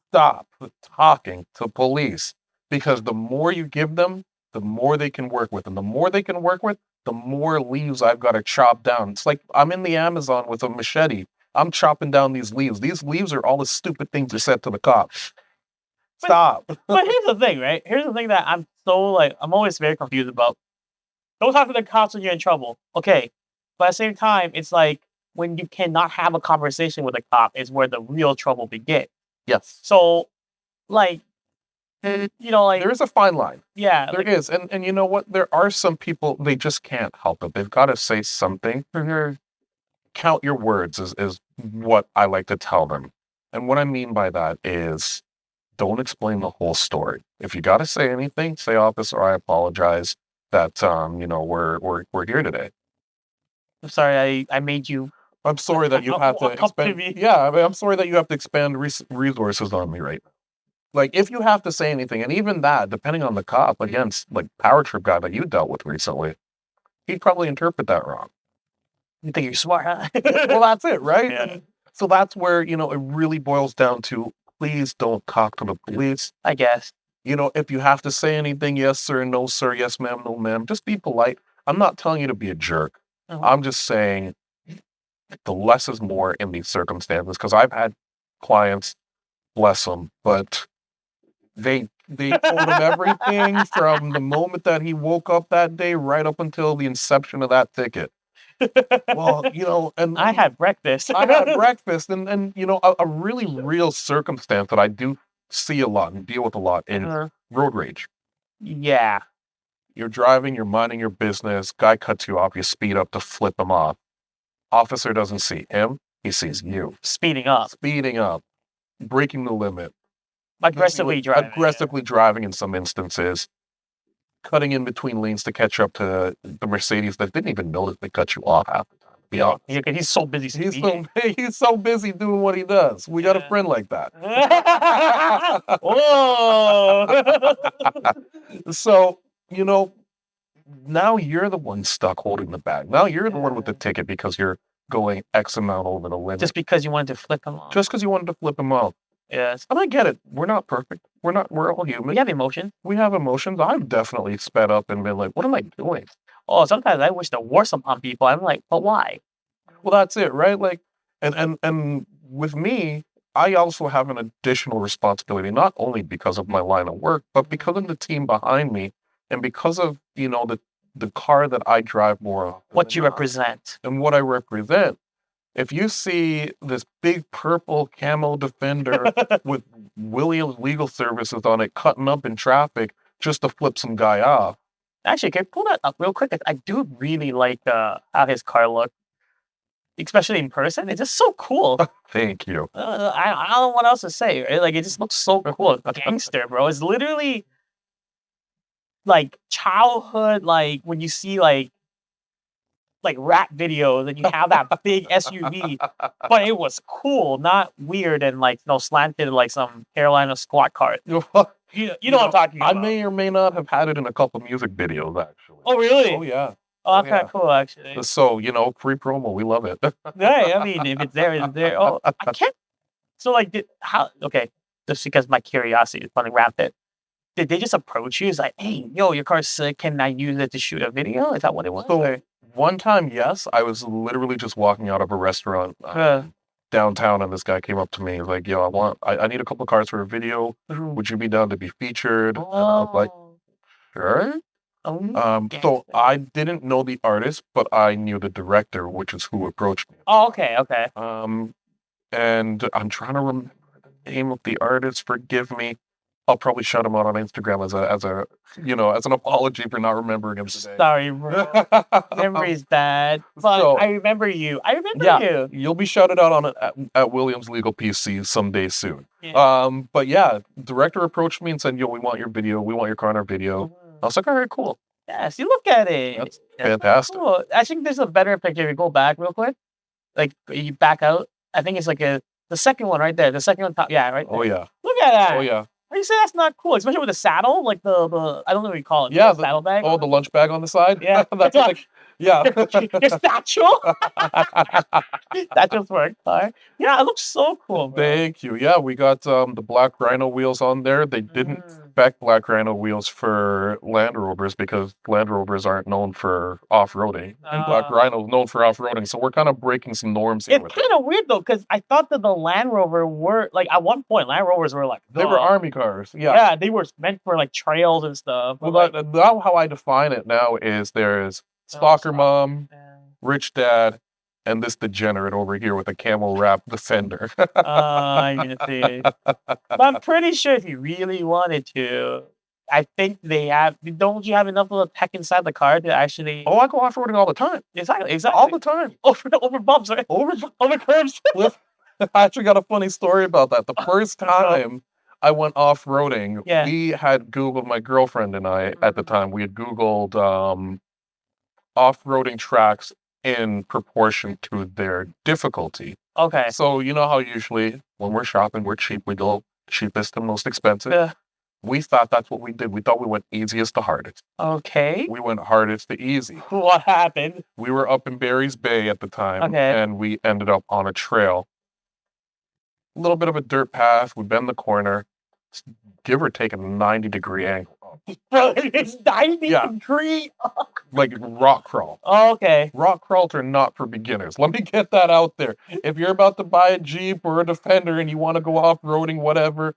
stop talking to police. Because the more you give them, the more they can work with. And the more they can work with, the more leaves I've got to chop down. It's like I'm in the Amazon with a machete. I'm chopping down these leaves. These leaves are all the stupid things you said to the cops. Stop. But here's the thing, right? Here's the thing that I'm always very confused about. Don't talk to the cops when you're in trouble. Okay. But at the same time, it's like when you cannot have a conversation with a cop is where the real trouble begins. Yes. So, like, there is a fine line. Yeah. There is. And you know what? There are some people, they just can't help it. They've got to say something. Count your words is what I like to tell them. And what I mean by that is don't explain the whole story. If you got to say anything, say, officer, I apologize that, we're here today. I'm sorry I made you. I'm sorry that you have to expend. Yeah, I'm sorry that you have to expend resources on me right now. Like, if you have to say anything, and even that, depending on the cop, against, like, power trip guy that you dealt with recently, he'd probably interpret that wrong. You think you're smart, huh? Well, that's it, right? Yeah. So that's where, it really boils down to, please don't talk to the police. I guess. If you have to say anything, yes, sir, no, sir, yes, ma'am, no, ma'am, just be polite. I'm not telling you to be a jerk. I'm just saying the less is more in these circumstances, because I've had clients, bless them, but they told him everything from the moment that he woke up that day right up until the inception of that ticket. Well, and I had breakfast. I had breakfast, and a really real circumstance that I do see a lot and deal with a lot in road rage. Yeah. You're driving, you're minding your business, guy cuts you off, you speed up to flip him off. Officer doesn't see him, he sees you. Speeding up. Breaking the limit. Aggressively driving. Aggressively driving in some instances. Cutting in between lanes to catch up to the Mercedes that didn't even notice they cut you off half the time. Be honest. Yeah, because he's so busy speeding. He's so busy doing what he does. We got a friend like that. Whoa! So, now you're the one stuck holding the bag. Now you're the one with the ticket because you're going X amount over the limit. Just because you wanted to flip him off. Just because you wanted to flip him off. Yes. And I get it. We're not perfect. We're all human. We have emotion. We have emotions. I've definitely sped up and been like, what am I doing? Oh, sometimes I wish the worst upon people. I'm like, but why? Well, that's it, right? Like, and with me, I also have an additional responsibility, not only because of my line of work, but because of the team behind me and because of, the car that I drive more often. What you represent. And what I represent. If you see this big purple camel Defender with Williams Legal Services on it cutting up in traffic just to flip some guy off. Actually, can I pull that up real quick? I do really like how his car looks, especially in person. It's just so cool. Thank you. I don't know what else to say. Right? Like, it just looks so cool. Gangster, bro. It's literally like childhood, like when you see like rap videos and you have that big SUV, but it was cool, not weird and like slanted like some Carolina squat car. You know what I'm talking about. I may or may not have had it in a couple music videos, actually. Oh, really? Oh, yeah. Oh, that's kind of cool, actually. So, free promo, we love it. Yeah, I mean, if it's there, it's there. Oh, I can't. So, like, okay, just because my curiosity is running rampant. Did they just approach you? It's like, hey, yo, your car's sick. Can I use it to shoot a video? Is that what it was? So, one time, yes, I was literally just walking out of a restaurant downtown, and this guy came up to me. He's like, yo, I need a couple of cars for a video. Would you be down to be featured? And I was like, sure. So I didn't know the artist, but I knew the director, which is who approached me. Oh, okay. And I'm trying to remember the name of the artist. Forgive me. I'll probably shout him out on Instagram as an apology for not remembering him today. Sorry, bro. Memory's bad. But I remember you. You. You'll be shouted out on at Williams Legal PC someday soon. Yeah. But yeah, director approached me and said, yo, we want your video. We want your car in our video. I was like, all right, cool. Yes, you look at it. That's fantastic. Cool. I think there's a better picture. If you go back real quick, like you back out. I think it's like the second one right there. The second one top. Yeah, right there. Oh, yeah. Look at that. Oh, yeah. How do you say that's not cool? Especially with the saddle, like the I don't know what you call it. Yeah, the saddle bag. Oh, the lunch bag on the side. Yeah, that's like yeah. Your satchel. Satchel for a car. Yeah, it looks so cool. Bro. Thank you. Yeah, we got the Black Rhino wheels on there. They didn't spec Black Rhino wheels for Land Rovers because Land Rovers aren't known for off-roading, and Black Rhino is known for off-roading. So we're kind of breaking some norms here. It's kind of weird though, because I thought that the Land Rover were like at one point Land Rovers were like they were army cars. Yeah, they were meant for like trails and stuff. Well, now how I define it now is there's Stalker Mom, Rich Dad, and this degenerate over here with a camel wrap Defender. I'm gonna see. But I'm pretty sure if you really wanted to, I think they have. Don't you have enough of the tech inside the car to actually? Oh, I go off-roading all the time. Exactly. All the time. Over bumps, right? Over curves. I actually got a funny story about that. The first time I went off-roading, we had Googled, my girlfriend and I at the time, we had Googled off-roading tracks in proportion to their difficulty. Okay. So you know how usually when we're shopping, we're cheap. We go cheapest and most expensive. Yeah. We thought that's what we did. We thought we went easiest to hardest. Okay. We went hardest to easy. What happened? We were up in Barry's Bay at the time. Okay. And we ended up on a trail. A little bit of a dirt path. We bend the corner. Give or take a 90-degree angle. Bro, it's 90 degree. Like rock crawl. Oh, okay. Rock crawls are not for beginners. Let me get that out there. If you're about to buy a Jeep or a Defender and you want to go off-roading, whatever,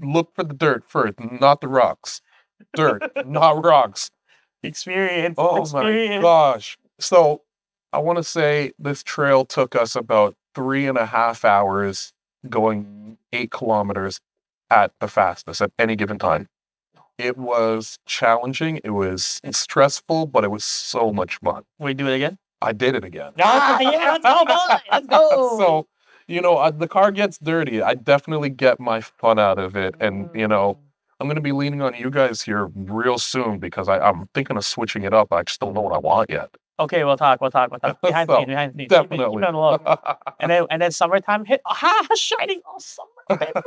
look for the dirt first, not the rocks. Dirt, not rocks. Experience. Oh my gosh. So I want to say this trail took us about 3.5 hours going 8 kilometers at the fastest at any given time. It was challenging. It was stressful, but it was so much fun. Will you do it again? I did it again. Yeah, let's go, boy. Let's go. So, The car gets dirty. I definitely get my fun out of it. And, I'm going to be leaning on you guys here real soon because I'm thinking of switching it up. I just don't know what I want yet. Okay, we'll talk. Behind the So, scenes, behind the scenes. definitely. Keep it on the low. And then summertime hit. Shining all summer, baby.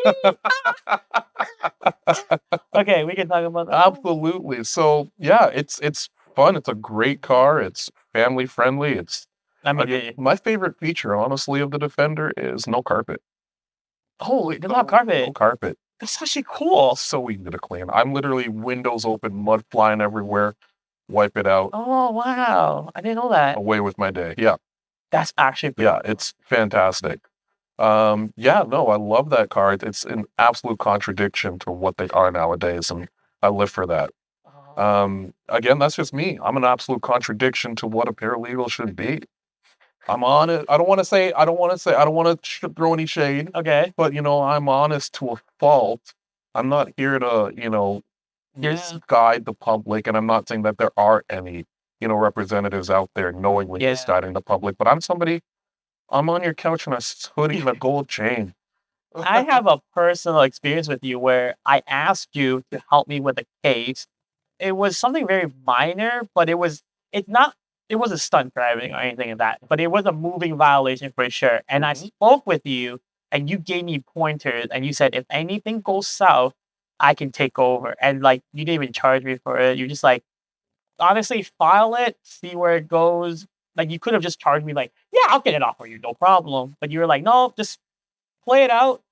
Okay, we can talk about that. Absolutely. So yeah, it's fun. It's a great car. It's family friendly. My favorite feature, honestly, of the Defender is no carpet. Oh, there's not carpet. No carpet. That's actually cool. So easy to clean. I'm literally windows open, mud flying everywhere. Wipe it out. Oh wow, I didn't know that. Away with my day. Yeah. That's actually cool. It's fantastic. I love that car. It's an absolute contradiction to what they are nowadays, and I live for that. Again, that's just me. I'm an absolute contradiction to what a paralegal should be. I'm on it. I don't want to throw any shade. Okay. But, I'm honest to a fault. I'm not here to, misguide the public. And I'm not saying that there are any, representatives out there knowingly misguiding the public. But I'm on your couch in a hoodie and a gold chain. I have a personal experience with you where I asked you to help me with a case. It was something very minor, but it wasn't stunt driving or anything like that, but it was a moving violation for sure. And I spoke with you and you gave me pointers and you said, if anything goes south, I can take over. And you didn't even charge me for it. You just honestly file it, see where it goes. You could have just charged me I'll get it off for you, no problem. But you were like, no, just play it out.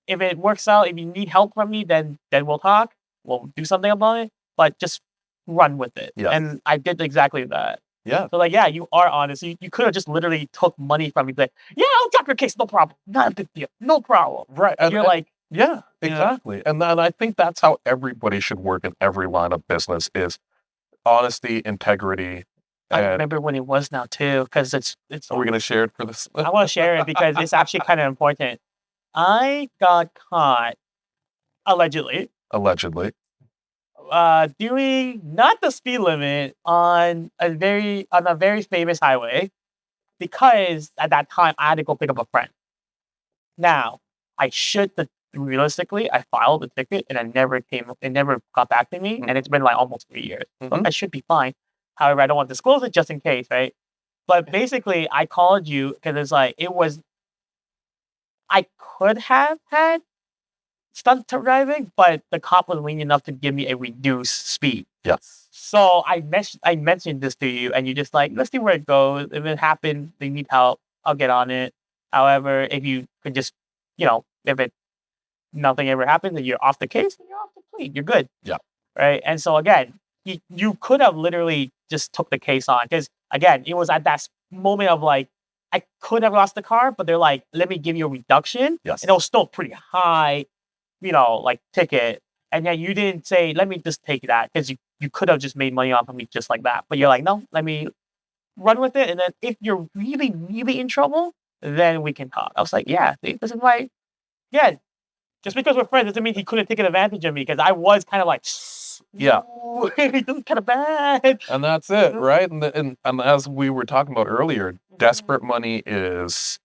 If it works out, if you need help from me, then we'll talk. We'll do something about it. But just run with it. Yeah. And I did exactly that. Yeah. So you are honest. You could have just literally took money from me. I'll drop your case, no problem. Not a big deal, no problem. Right. And you're yeah, exactly. And then I think that's how everybody should work in every line of business is honesty, integrity. I remember when it was now too, because it's. Are we gonna share it for this? I want to share it because it's actually kind of important. I got caught allegedly doing not the speed limit on a very famous highway because at that time I had to go pick up a friend. Now, realistically, I filed the ticket and it never got back to me, and it's been almost 3 years. So I should be fine. However, I don't want to disclose it just in case, right? But basically, I called you because I could have had stunt driving, but the cop was lenient enough to give me a reduced speed. Yes. So I mentioned this to you, and you just let's see where it goes. If it happens, they need help, I'll get on it. However, if you could just, if nothing ever happens and you're off the case, then you're off the plea. You're good. Yeah. Right. And so again, you could have literally just took the case on because again, it was at that moment of I could have lost the car, but they're let me give you a reduction. Yes. And it was still pretty high, ticket. And then you didn't say, let me just take that because you could have just made money off of me just like that. But you're no, let me run with it. And then if you're really, really in trouble, then we can talk. I was yeah, see, this is why, just because we're friends doesn't mean he couldn't take advantage of me because I was kind of yeah, this is kind of bad. And that's it, right? And as we were talking about earlier, desperate money is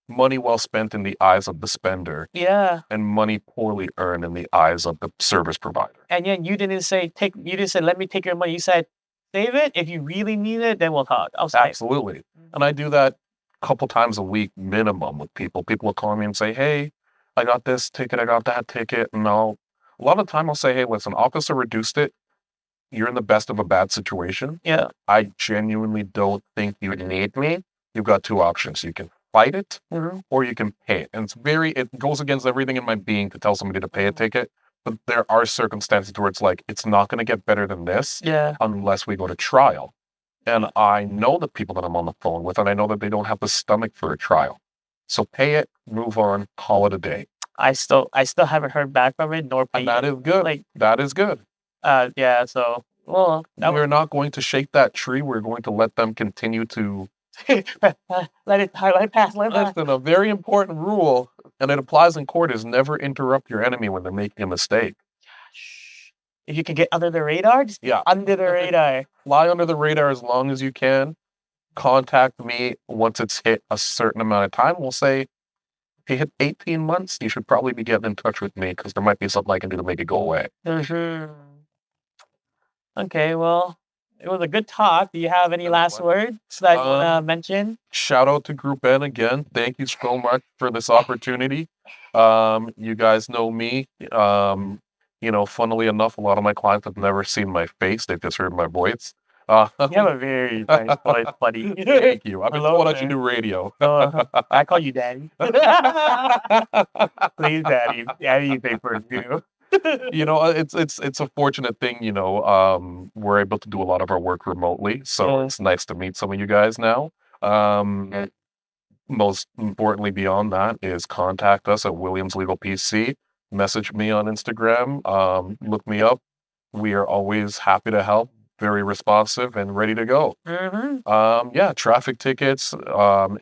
money well spent in the eyes of the spender. Yeah. And money poorly earned in the eyes of the service provider. And yet you didn't say let me take your money. You said save it. If you really need it, then we'll talk. I was absolutely. And I do that a couple times a week minimum with people. People will call me and say, hey, I got this ticket, I got that ticket. And a lot of the time I'll say, hey, listen, officer reduced it. You're in the best of a bad situation. Yeah. I genuinely don't think you need me. You've got two options. You can fight it or you can pay it. And it goes against everything in my being to tell somebody to pay a ticket. But there are circumstances where it's it's not going to get better than this unless we go to trial. And I know the people that I'm on the phone with, and I know that they don't have the stomach for a trial. So pay it, move on, call it a day. I still haven't heard back from it, nor paid. And that is good. That is good. Yeah, so, well. We're not going to shake that tree. We're going to let them continue to... let it pass. Listen, a very important rule, and it applies in court, is never interrupt your enemy when they're making a mistake. Shh. If you can get under the radar, just under the radar. Fly under the radar as long as you can. Contact me once it's hit a certain amount of time. We'll say, you hit 18 months, you should probably be getting in touch with me because there might be something I can do to make it go away. Okay, well, it was a good talk. Do you have any last words that you want to mention? Shout out to Group N again. Thank you so much for this opportunity. You guys know me. Funnily enough, a lot of my clients have never seen my face. They've just heard my voice. You have a very nice voice, buddy. Thank you. I've been told I should do radio. I call you Daddy. Please, Daddy. Daddy, you say first, too. It's a fortunate thing, we're able to do a lot of our work remotely, so it's nice to meet some of you guys now. Most importantly beyond that is contact us at Williams Legal PC, message me on Instagram, look me up. We are always happy to help, very responsive and ready to go. Traffic tickets,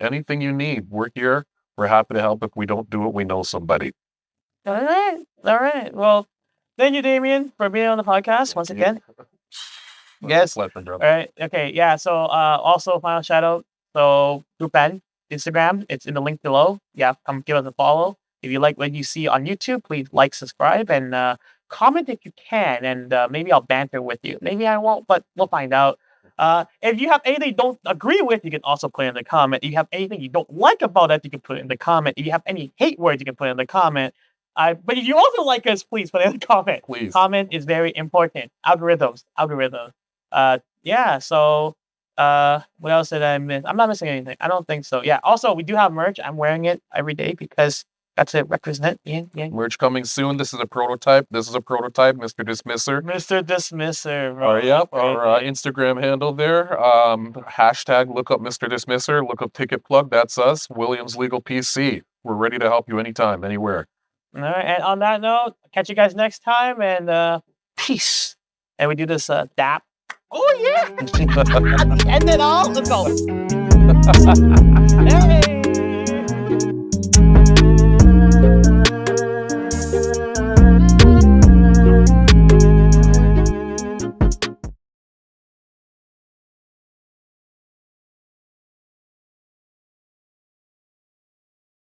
anything you need, we're here. We're happy to help. If we don't do it, we know somebody. All right. Well, thank you, Damian, for being on the podcast once again. Yes. Pleasure, brother. All right. Okay. Yeah. So, also final shout out. So, Group N, Instagram, it's in the link below. Yeah. Come give us a follow. If you like what you see on YouTube, please like, subscribe, and comment if you can. And maybe I'll banter with you. Maybe I won't, but we'll find out. If you have anything you don't agree with, you can also put it in the comment. If you have anything you don't like about it, you can put it in the comment. If you have any hate words, you can put it in the comment. But if you also like us, please put it in the comment. Please. Comment is very important. Algorithms. So, what else did I miss? I'm not missing anything. I don't think so. Yeah. Also, we do have merch. I'm wearing it every day because that's it. Represent. Yeah. Merch coming soon. This is a prototype. Mr. Dismisser. Mr. Dismisser. Our Instagram handle there. Hashtag look up Mr. Dismisser. Look up Ticket Plug. That's us. Williams Legal PC. We're ready to help you anytime, anywhere. All right. And on that note, catch you guys next time. And peace. And we do this dap. Oh, yeah. End it all. Let's go. Hey.